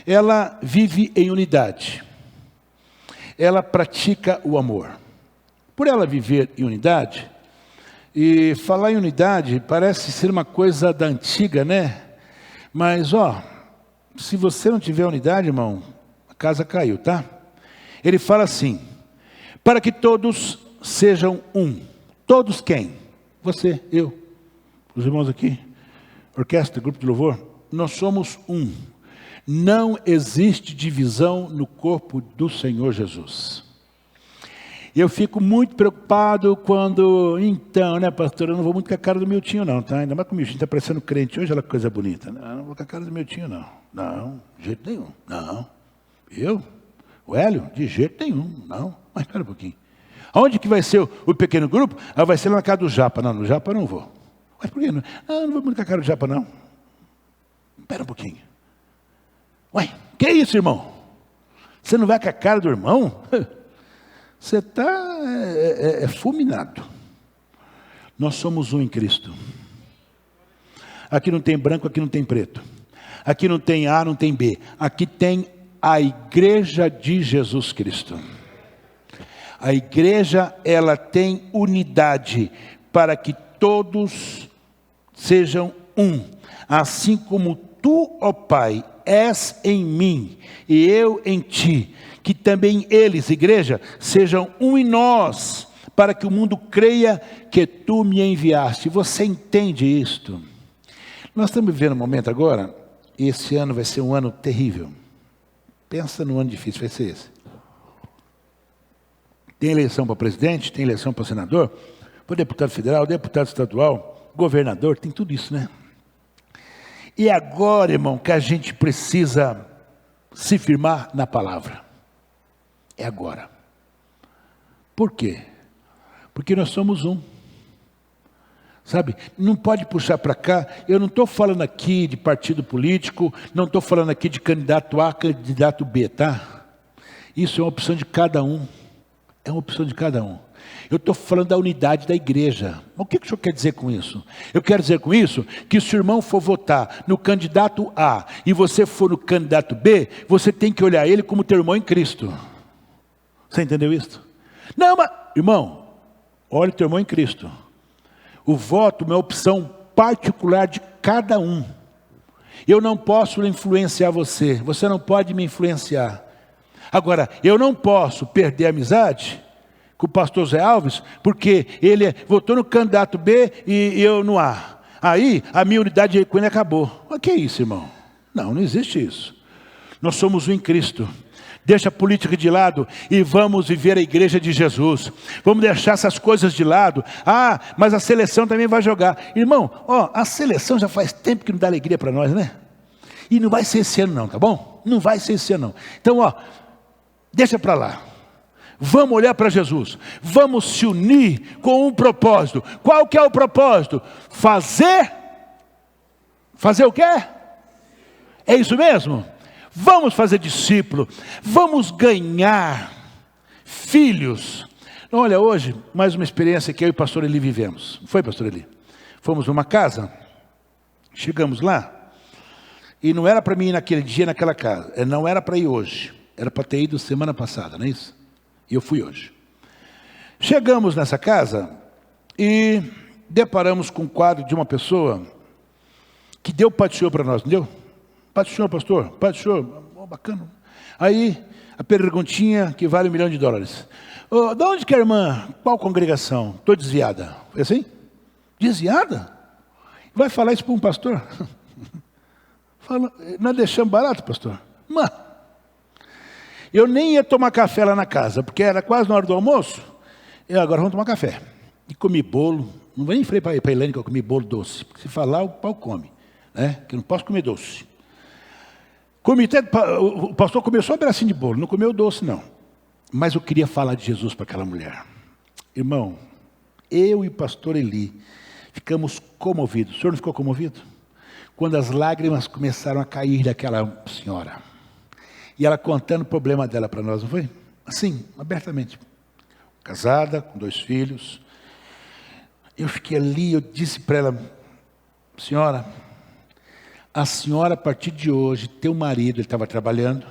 Ela vive em unidade. Ela pratica o amor. Por ela viver em unidade, e falar em unidade parece ser uma coisa da antiga, né? Mas, se você não tiver unidade, irmão, a casa caiu, tá? Ele fala assim, para que todos sejam um. Todos quem? Você, eu, os irmãos aqui, orquestra, grupo de louvor, nós somos um. Não existe divisão no corpo do Senhor Jesus. Eu fico muito preocupado quando, então, né, pastor, eu não vou muito com a cara do Miltinho não, tá? Ainda mais que o Miltinho está parecendo crente hoje, olha que coisa bonita. Não vou com a cara do Miltinho não. Não, de jeito nenhum. Não. Eu? O Hélio? De jeito nenhum. Não. Mas espera um pouquinho. Aonde que vai ser o pequeno grupo? Vai ser lá na casa do Japa. Não, no Japa eu não vou. Mas por que não? Não vou muito com a cara do Japa não. Espera um pouquinho. Ué, que isso, irmão? Você não vai com a cara do irmão? Você está fulminado. Nós somos um em Cristo. Aqui não tem branco, aqui não tem preto. Aqui não tem A, não tem B. Aqui tem a igreja de Jesus Cristo. A igreja, ela tem unidade para que todos sejam um. Assim como tu, ó Pai, és em mim e eu em ti, que também eles, igreja, sejam um em nós, para que o mundo creia que tu me enviaste. Você entende isto? Nós estamos vivendo um momento agora, e esse ano vai ser um ano terrível. Pensa no ano difícil, vai ser esse. Tem eleição para presidente, tem eleição para senador, para deputado federal, deputado estadual, governador, tem tudo isso, né? E agora, irmão, que a gente precisa se firmar na palavra. É agora. Por quê? Porque nós somos um. Sabe? Não pode puxar para cá. Eu não estou falando aqui de partido político, não estou falando aqui de candidato A, candidato B, tá? Isso é uma opção de cada um. É uma opção de cada um. Eu estou falando da unidade da igreja. O que o senhor quer dizer com isso? Eu quero dizer com isso que se o irmão for votar no candidato A e você for no candidato B, você tem que olhar ele como teu irmão em Cristo. Você entendeu isso? Não, mas, irmão, olha o teu irmão em Cristo. O voto é uma opção particular de cada um. Eu não posso influenciar você, você não pode me influenciar. Agora, eu não posso perder a amizade com o pastor Zé Alves, porque ele votou no candidato B e eu no A. Aí, a minha unidade com ele acabou. O que é isso, irmão? Não existe isso. Nós somos um em Cristo. Deixa a política de lado e vamos viver a igreja de Jesus. Vamos deixar essas coisas de lado. Mas a seleção também vai jogar. Irmão, a seleção já faz tempo que não dá alegria para nós, né? E não vai ser esse ano não, tá bom? Não vai ser esse ano não. Então, deixa para lá. Vamos olhar para Jesus. Vamos se unir com um propósito. Qual que é o propósito? Fazer o quê? É isso mesmo? Vamos fazer discípulo. Vamos ganhar filhos. Olha, hoje, mais uma experiência que eu e o pastor Eli vivemos. Foi, pastor Eli? Fomos numa casa. Chegamos lá. E não era para mim ir naquele dia, naquela casa. Não era para ir hoje. Era para ter ido semana passada, não é isso? E eu fui hoje. Chegamos nessa casa e deparamos com um quadro de uma pessoa que deu Pai do Senhor para nós, não deu? Pai do Senhor, pastor, Pai do Senhor, bacana. Aí A perguntinha que vale $1.000.000. Oh, de onde que é a irmã? Qual congregação? Estou desviada. Foi assim? Desviada? Vai falar isso para um pastor? Fala, nós deixamos barato, pastor? Mano, eu nem ia tomar café lá na casa, porque era quase na hora do almoço. Eu agora vamos tomar café. E comi bolo. Não vou nem falei para a Helene que eu comi bolo doce. Porque se falar, o pau come. Né? Que eu não posso comer doce. O pastor comeu só um pedacinho de bolo, não comeu doce não. Mas eu queria falar de Jesus para aquela mulher. Irmão, eu e o pastor Eli ficamos comovidos. O senhor não ficou comovido? Quando as lágrimas começaram a cair daquela senhora. E ela contando o problema dela para nós, não foi? Assim, abertamente. Casada, com 2 filhos. Eu fiquei ali, eu disse para ela, senhora, a senhora a partir de hoje, teu marido, ele estava trabalhando,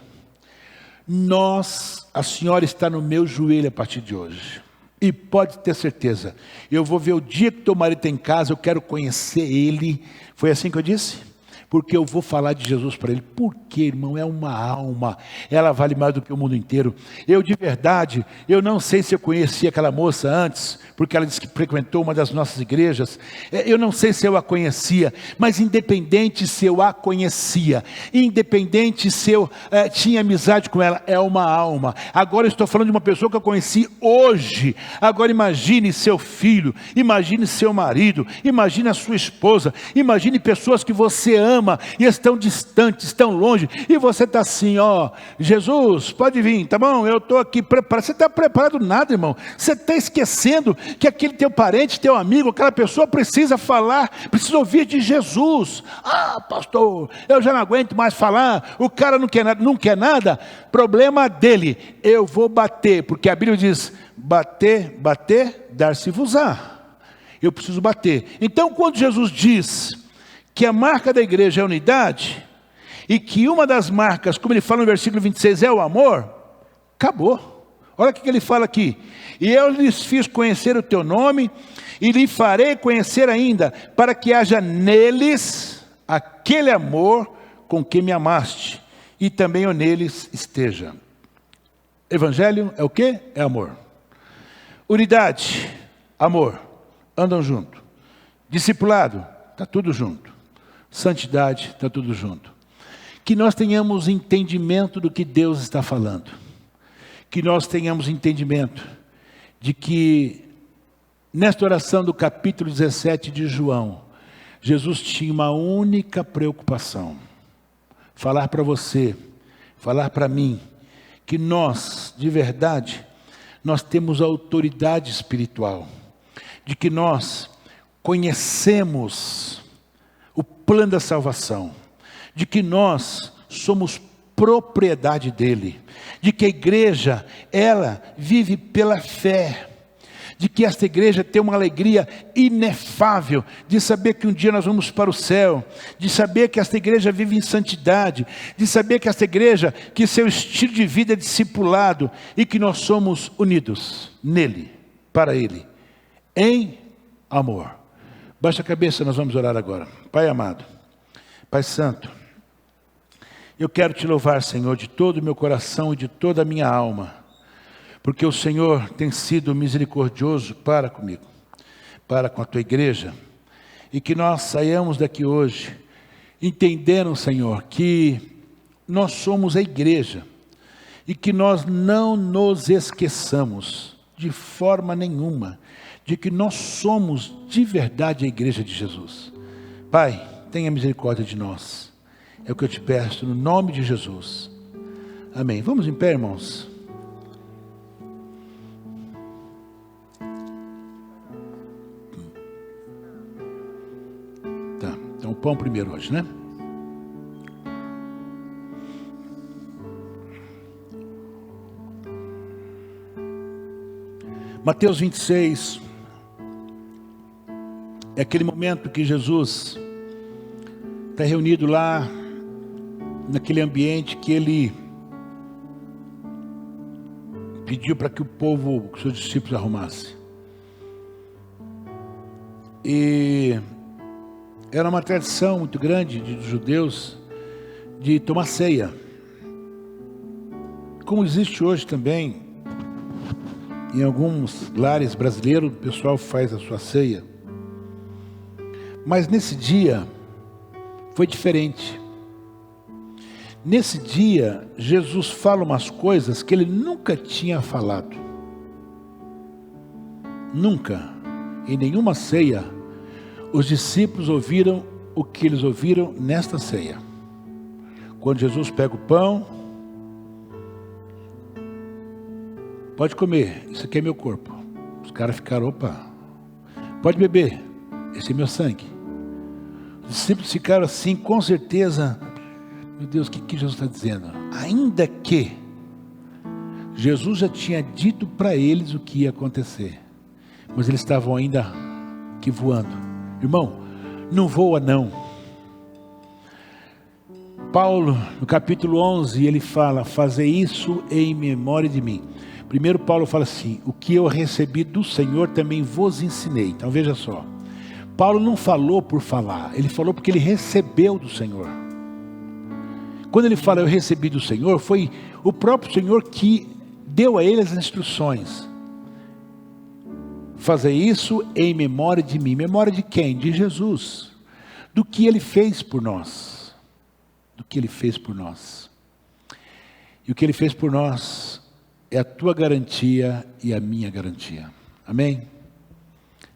a senhora está no meu joelho a partir de hoje. E pode ter certeza, eu vou ver o dia que teu marido está em casa, eu quero conhecer ele. Foi assim que eu disse? Porque eu vou falar de Jesus para ele. Porque, irmão, é uma alma. Ela vale mais do que o mundo inteiro. Eu, de verdade, eu não sei se eu conhecia aquela moça antes, porque ela disse que frequentou uma das nossas igrejas. Eu não sei se eu a conhecia, mas independente se eu a conhecia, independente se eu tinha amizade com ela, é uma alma. Agora eu estou falando de uma pessoa que eu conheci hoje. Agora imagine seu filho, imagine seu marido, imagine a sua esposa, imagine pessoas que você ama e estão distantes, estão longe, e você está assim, ó, Jesus, pode vir, tá bom? Eu estou aqui preparado. Você está preparado nada, irmão. Você está esquecendo que aquele teu parente, teu amigo, aquela pessoa precisa falar, precisa ouvir de Jesus. Ah, pastor, eu já não aguento mais falar, o cara não quer nada, problema dele. Eu vou bater, porque a Bíblia diz, bater, dar-se-vos-á. Eu preciso bater. Então, quando Jesus diz que a marca da igreja é a unidade, e que uma das marcas, como ele fala no versículo 26, é o amor, acabou. Olha o que ele fala aqui. E eu lhes fiz conhecer o teu nome, e lhe farei conhecer ainda, para que haja neles aquele amor com que me amaste, e também eu neles esteja. Evangelho é o quê? É amor. Unidade, amor, andam junto. Discipulado, está tudo junto. Santidade, está tudo junto. Que nós tenhamos entendimento do que Deus está falando. Que nós tenhamos entendimento de que nesta oração do capítulo 17 de João, Jesus tinha uma única preocupação. Falar para você, falar para mim, que nós, de verdade, nós temos autoridade espiritual. De que nós conhecemos o plano da salvação, de que nós somos propriedade dele, de que a igreja, ela vive pela fé, de que esta igreja tem uma alegria inefável, de saber que um dia nós vamos para o céu, de saber que esta igreja vive em santidade, de saber que esta igreja, que seu estilo de vida é discipulado, e que nós somos unidos nele, para ele, em amor. Baixa a cabeça, nós vamos orar agora. Pai amado, Pai santo, eu quero te louvar, Senhor, de todo o meu coração e de toda a minha alma, porque o Senhor tem sido misericordioso para comigo, para com a tua igreja, e que nós saiamos daqui hoje, entendendo, Senhor, que nós somos a igreja, e que nós não nos esqueçamos, de forma nenhuma, de que nós somos de verdade a igreja de Jesus. Pai, tenha misericórdia de nós. É o que eu te peço no nome de Jesus. Amém. Vamos em pé, irmãos. Tá, então o pão primeiro hoje, né? Mateus 26, é aquele momento que Jesus está reunido lá, naquele ambiente que ele pediu para que o povo, que seus discípulos arrumassem. E era uma tradição muito grande dos judeus de tomar ceia. como existe hoje também, em alguns lares brasileiros, o pessoal faz a sua ceia. Mas nesse dia foi diferente. Nesse dia, Jesus fala umas coisas que ele nunca tinha falado. Nunca, em nenhuma ceia, os discípulos ouviram o que eles ouviram nesta ceia. Quando Jesus pega o pão, pode comer, isso aqui é meu corpo. Os caras ficaram, opa, pode beber, esse é meu sangue. Os discípulos ficaram assim, com certeza, meu Deus, o que Jesus está dizendo? Ainda que Jesus já tinha dito para eles o que ia acontecer, mas eles estavam ainda aqui voando. Irmão, não voa não. Paulo, no capítulo 11, ele fala, fazei isso em memória de mim. Primeiro Paulo fala assim, o que eu recebi do Senhor também vos ensinei. Então veja só, Paulo não falou por falar, ele falou porque ele recebeu do Senhor. Quando ele fala eu recebi do Senhor, foi o próprio Senhor que deu a ele as instruções. Fazer isso em memória de mim. Memória de quem? De Jesus. Do que ele fez por nós. Do que ele fez por nós. E o que ele fez por nós é a tua garantia e a minha garantia. Amém?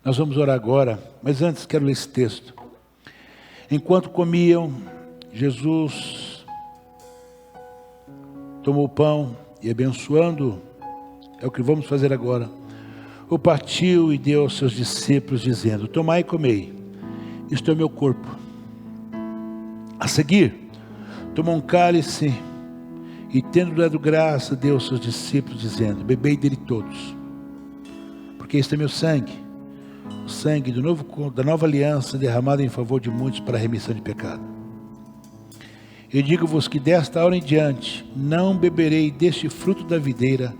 Nós vamos orar agora, mas antes quero ler esse texto. Enquanto comiam, Jesus tomou o pão e abençoando, é o que vamos fazer agora, o partiu e deu aos seus discípulos, dizendo, tomai e comei, isto é o meu corpo. A seguir, tomou um cálice e tendo dado graça, deu aos seus discípulos, dizendo, bebei dele todos, porque este é meu sangue, o sangue da nova aliança, derramado em favor de muitos para a remissão de pecado. Eu digo-vos que desta hora em diante, não beberei deste fruto da videira,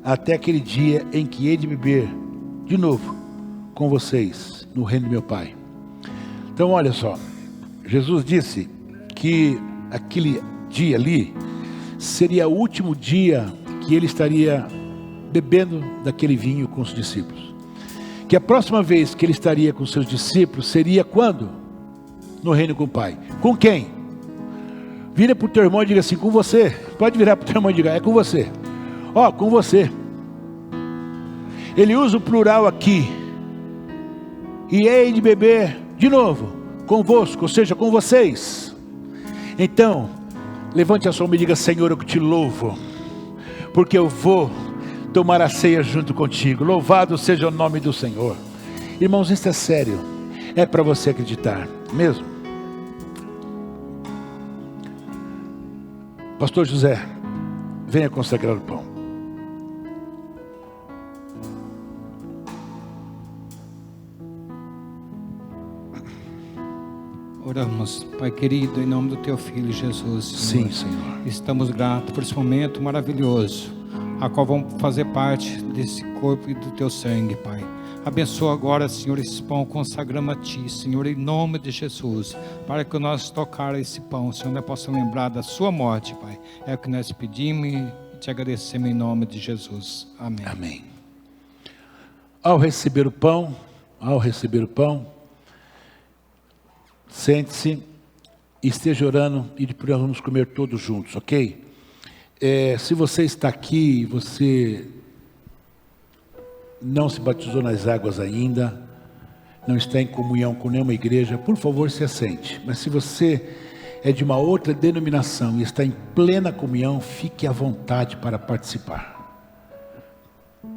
até aquele dia em que hei de beber de novo com vocês no reino de meu Pai. Então olha só, Jesus disse que aquele dia ali seria o último dia que ele estaria bebendo daquele vinho com os discípulos. Que a próxima vez que ele estaria com seus discípulos seria quando? No reino com o Pai. Com quem? Vira para o teu irmão e diga assim, com você. Pode virar para o teu irmão e diga, é com você. Ó, com você. Ele usa o plural aqui. E hei de beber de novo, convosco, ou seja, com vocês. Então, levante a sua mão e diga, Senhor, eu te louvo, porque eu vou tomar a ceia junto contigo. Louvado seja o nome do Senhor. Irmãos, isso é sério. É para você acreditar mesmo. Pastor José, venha consagrar o pão. Oramos, Pai querido, em nome do Teu Filho Jesus. Sim, Senhor. Estamos gratos por esse momento maravilhoso, a qual vamos fazer parte desse corpo e do Teu sangue, Pai. Abençoa agora, Senhor, esse pão, consagramos a Ti, Senhor, em nome de Jesus, para que nós tocar esse pão, Senhor, nós possamos lembrar da Sua morte, Pai. É o que nós pedimos e Te agradecemos em nome de Jesus. Amém. Amém. Ao receber o pão, sente-se, esteja orando e depois nós vamos comer todos juntos, ok? Se você está aqui e você não se batizou nas águas ainda, não está em comunhão com nenhuma igreja, por favor se assente. Mas se você é de uma outra denominação e está em plena comunhão, fique à vontade para participar.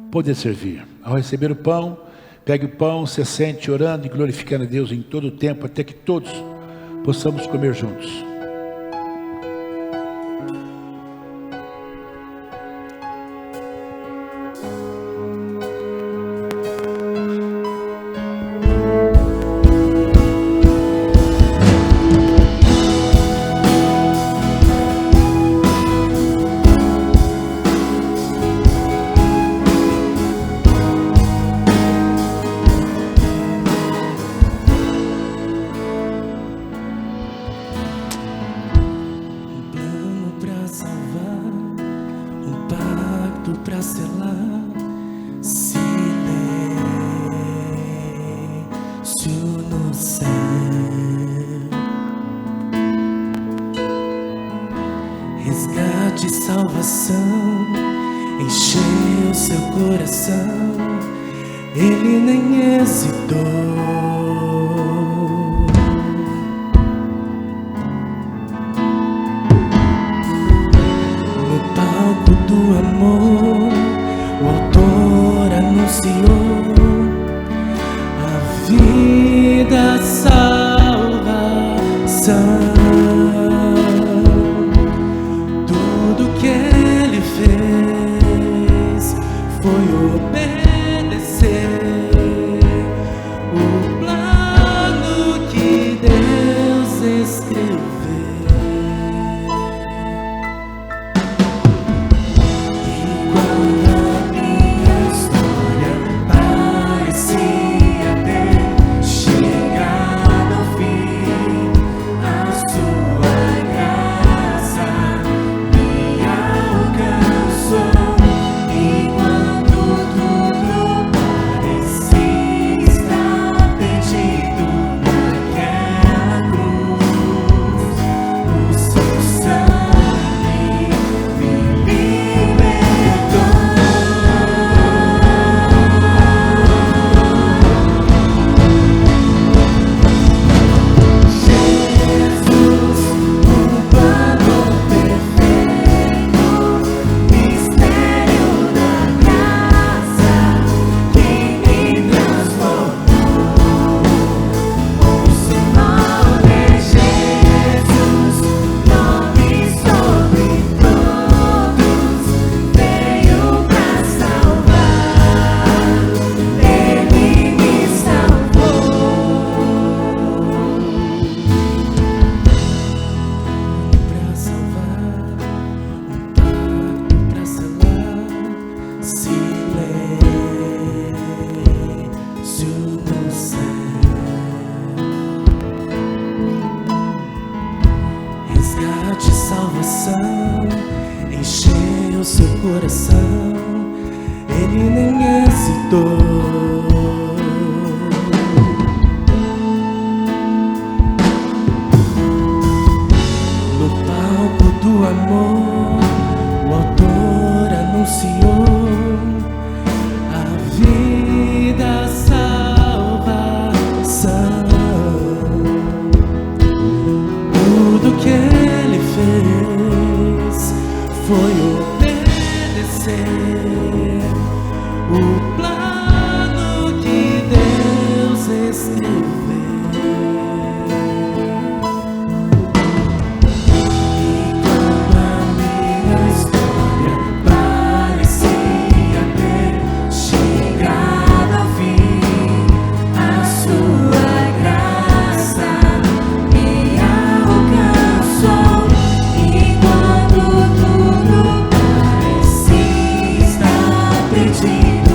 Poder servir. Ao receber o pão, pegue o pão, se assente orando e glorificando a Deus em todo o tempo, até que todos possamos comer juntos. pacto pra selar silêncio no céu. Resgate e salvação encheu seu coração, ele nem hesitou. No palco do amor, o autor anunciou a vida, a salvação. Tudo que ele fez foi obedecer o plano que Deus escreveu. E quando a minha história parecia ter chegado ao fim, a sua graça me alcançou. E quando tudo parecia estar perdido naquela cruz, o seu sangue me libertou. Jesus, um plano perfeito, mistério da graça que me transformou. O seu nome é Jesus, nome sobre todos, veio pra salvar, ele me salvou. Pra salvar, pacto pra selar, silêncio no céu. Resgate e salvação encheu seu coração, ele nem hesitou. No palco do amor, o autor anunciou a vida, a salvação. Tudo que ele fez foi obedecer o plano que Deus escreveu. E quando a minha história parecia ter chegado ao fim, a sua graça me alcançou. E quando tudo parecia estar perdido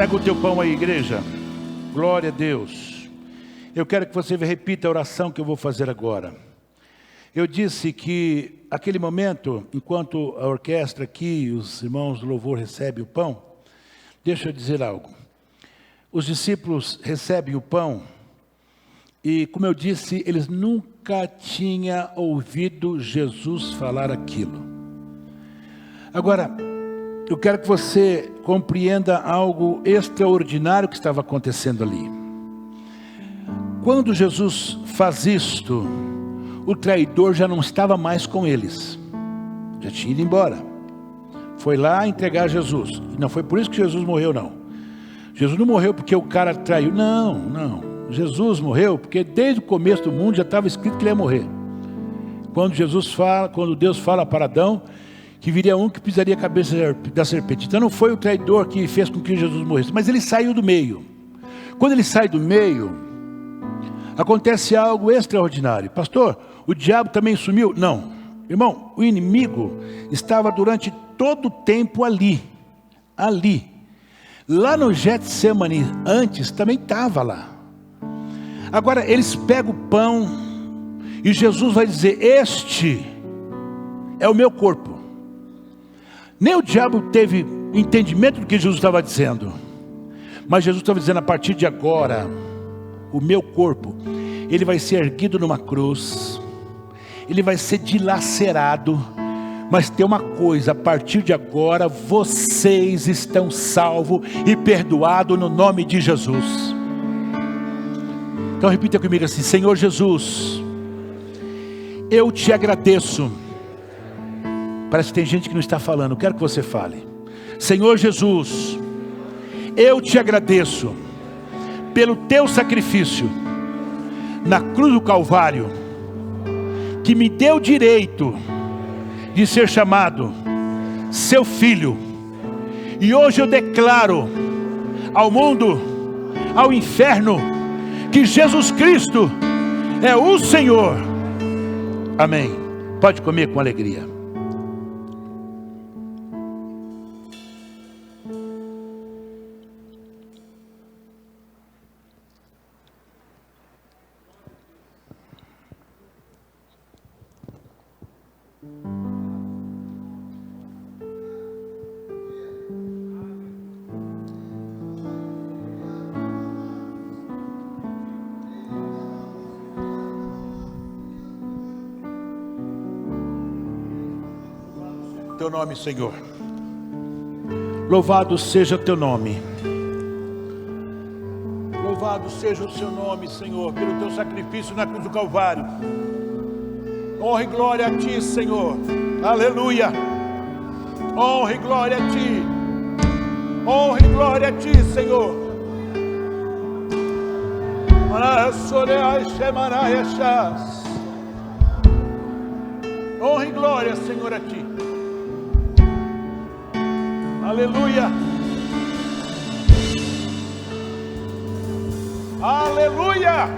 Pega o teu pão aí, igreja. Glória a Deus. Eu quero que você repita a oração que eu vou fazer agora. Eu disse que aquele momento, enquanto a orquestra aqui, os irmãos do louvor recebem o pão, deixa eu dizer algo. Os discípulos recebem o pão e, como eu disse, eles nunca tinham ouvido Jesus falar aquilo. Agora, eu quero que você compreenda algo extraordinário que estava acontecendo ali. Quando Jesus faz isto, o traidor já não estava mais com eles. Já tinha ido embora. Foi lá entregar Jesus. Não foi por isso que Jesus morreu, não. Jesus não morreu porque o cara traiu. Não. Jesus morreu porque desde o começo do mundo já estava escrito que ele ia morrer. Quando Deus fala para Adão que viria um que pisaria a cabeça da serpente. Então não foi o traidor que fez com que Jesus morresse, mas ele saiu do meio. Quando ele sai do meio, acontece algo extraordinário. Pastor, o diabo também sumiu? Não. Irmão, o inimigo estava durante todo o tempo ali. Lá no Getsemane, antes, também estava lá. Agora, eles pegam o pão e Jesus vai dizer, este é o meu corpo. Nem o diabo teve entendimento do que Jesus estava dizendo. Mas Jesus estava dizendo, a partir de agora, o meu corpo, ele vai ser erguido numa cruz. Ele vai ser dilacerado. Mas tem uma coisa, a partir de agora, vocês estão salvos e perdoados no nome de Jesus. Então repita comigo assim, Senhor Jesus, eu te agradeço. Parece que tem gente que não está falando, eu quero que você fale. Senhor Jesus, eu te agradeço pelo teu sacrifício na cruz do Calvário, que me deu direito de ser chamado seu filho. E hoje eu declaro ao mundo, ao inferno, que Jesus Cristo é o Senhor. Amém. Pode comer com alegria. Teu nome, Senhor. Louvado seja teu nome. Louvado seja o seu nome, Senhor, pelo teu sacrifício na cruz do Calvário. Honra e glória a ti, Senhor. Aleluia. Honra e glória a ti. Honra e glória a ti, Senhor. Honra e glória, Senhor, a ti. Aleluia. Aleluia.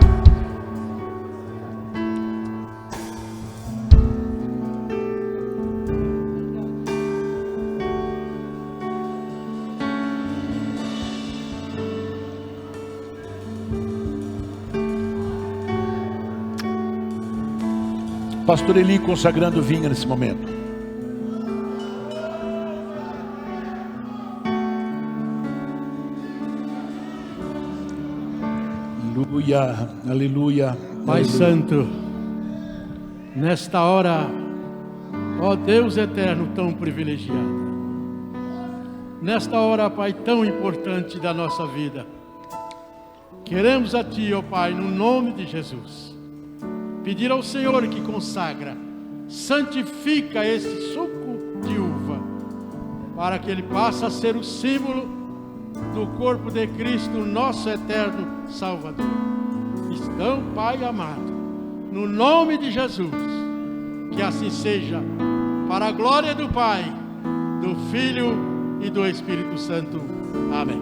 Pastor Eli consagrando vinho nesse momento. Aleluia, aleluia. Pai Santo, nesta hora, ó Deus eterno tão privilegiado, nesta hora, Pai, tão importante da nossa vida, queremos a Ti, ó Pai, no nome de Jesus, pedir ao Senhor que consagra, santifica esse suco de uva, para que ele passe a ser o símbolo do corpo de Cristo, nosso eterno Salvador. Então, Pai amado, no nome de Jesus, que assim seja, para a glória do Pai, do Filho e do Espírito Santo. Amém.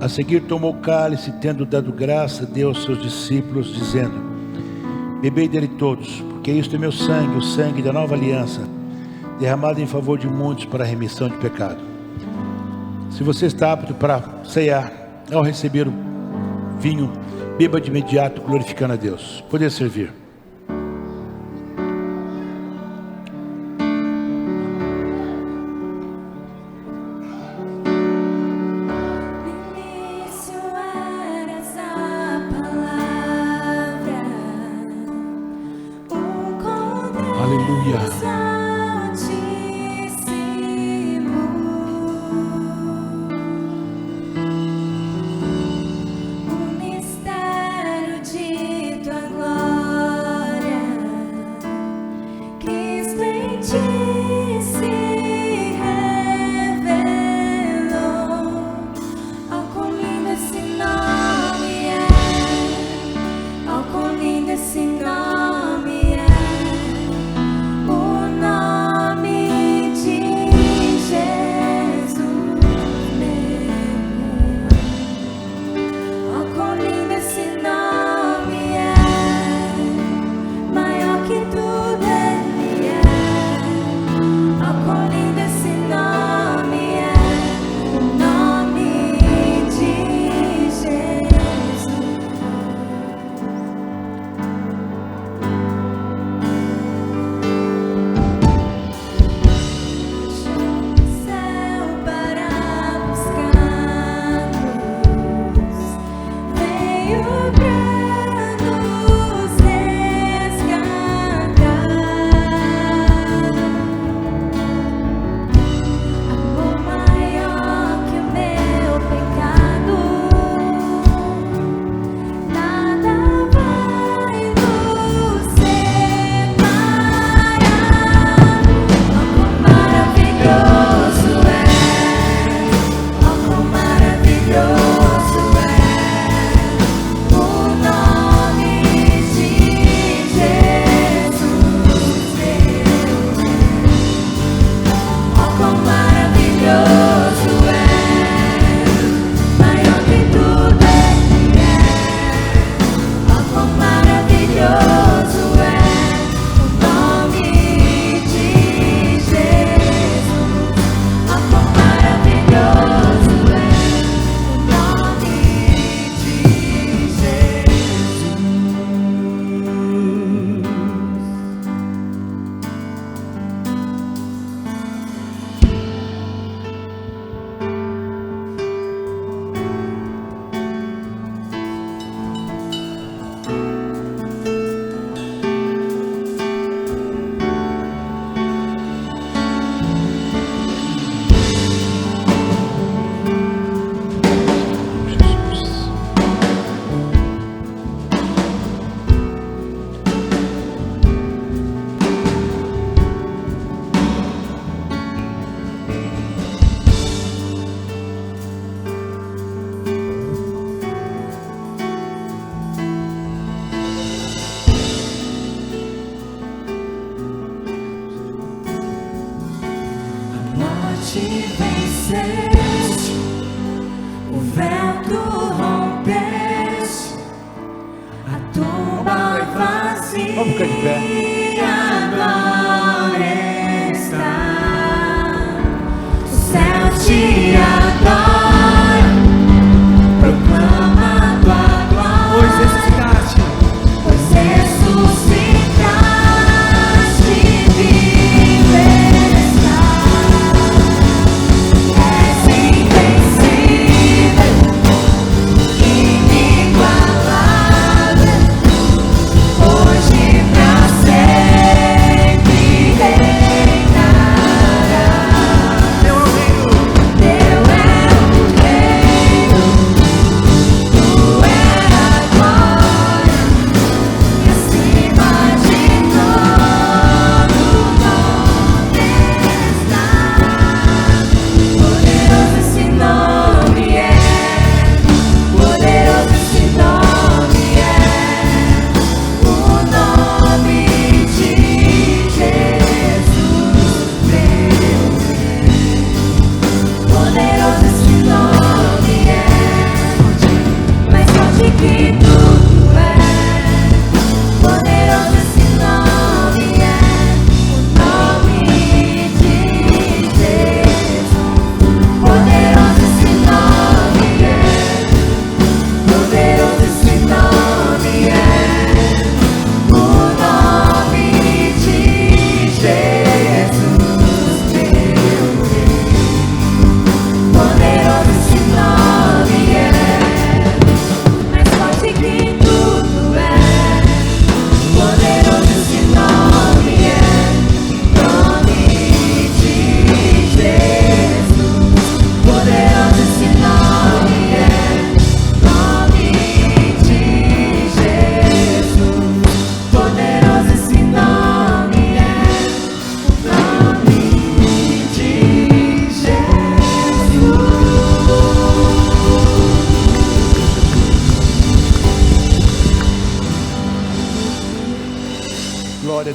A seguir tomou o cálice, tendo dado graça, deu aos seus discípulos, dizendo: bebei dele todos, porque isto é meu sangue, o sangue da nova aliança, derramado em favor de muitos para a remissão de pecado. Se você está apto para ceiar, ao receber o vinho, beba de imediato, glorificando a Deus. Poder servir. Aleluia. O mistério de tua glória.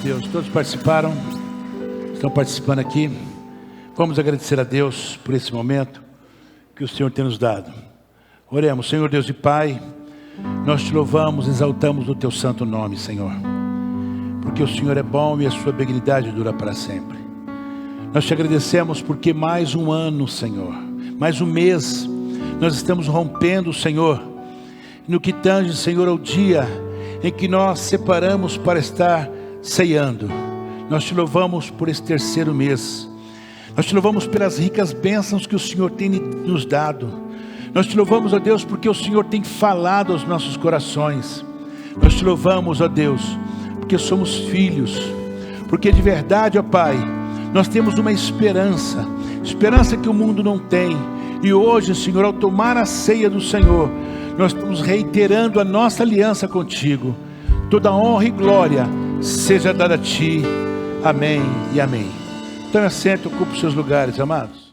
Deus. Todos participaram? Estão participando aqui? Vamos agradecer a Deus por esse momento que o Senhor tem nos dado. Oremos. Senhor Deus e Pai, nós te louvamos, exaltamos o teu santo nome, Senhor, porque o Senhor é bom e a sua benignidade dura para sempre. Nós te agradecemos porque mais um ano, Senhor, mais um mês, nós estamos rompendo, Senhor, no que tange, Senhor, ao dia em que nós separamos para estar ceando. Nós te louvamos por esse terceiro mês. Nós te louvamos pelas ricas bênçãos que o Senhor tem nos dado. Nós te louvamos, ó Deus, porque o Senhor tem falado aos nossos corações. Nós te louvamos, ó Deus, porque somos filhos, porque de verdade, ó Pai, nós temos uma esperança que o mundo não tem. E hoje, Senhor, ao tomar a ceia do Senhor, nós estamos reiterando a nossa aliança contigo. Toda honra e glória seja dada a Ti. Amém e amém. Tome assento, ocupe os seus lugares, amados.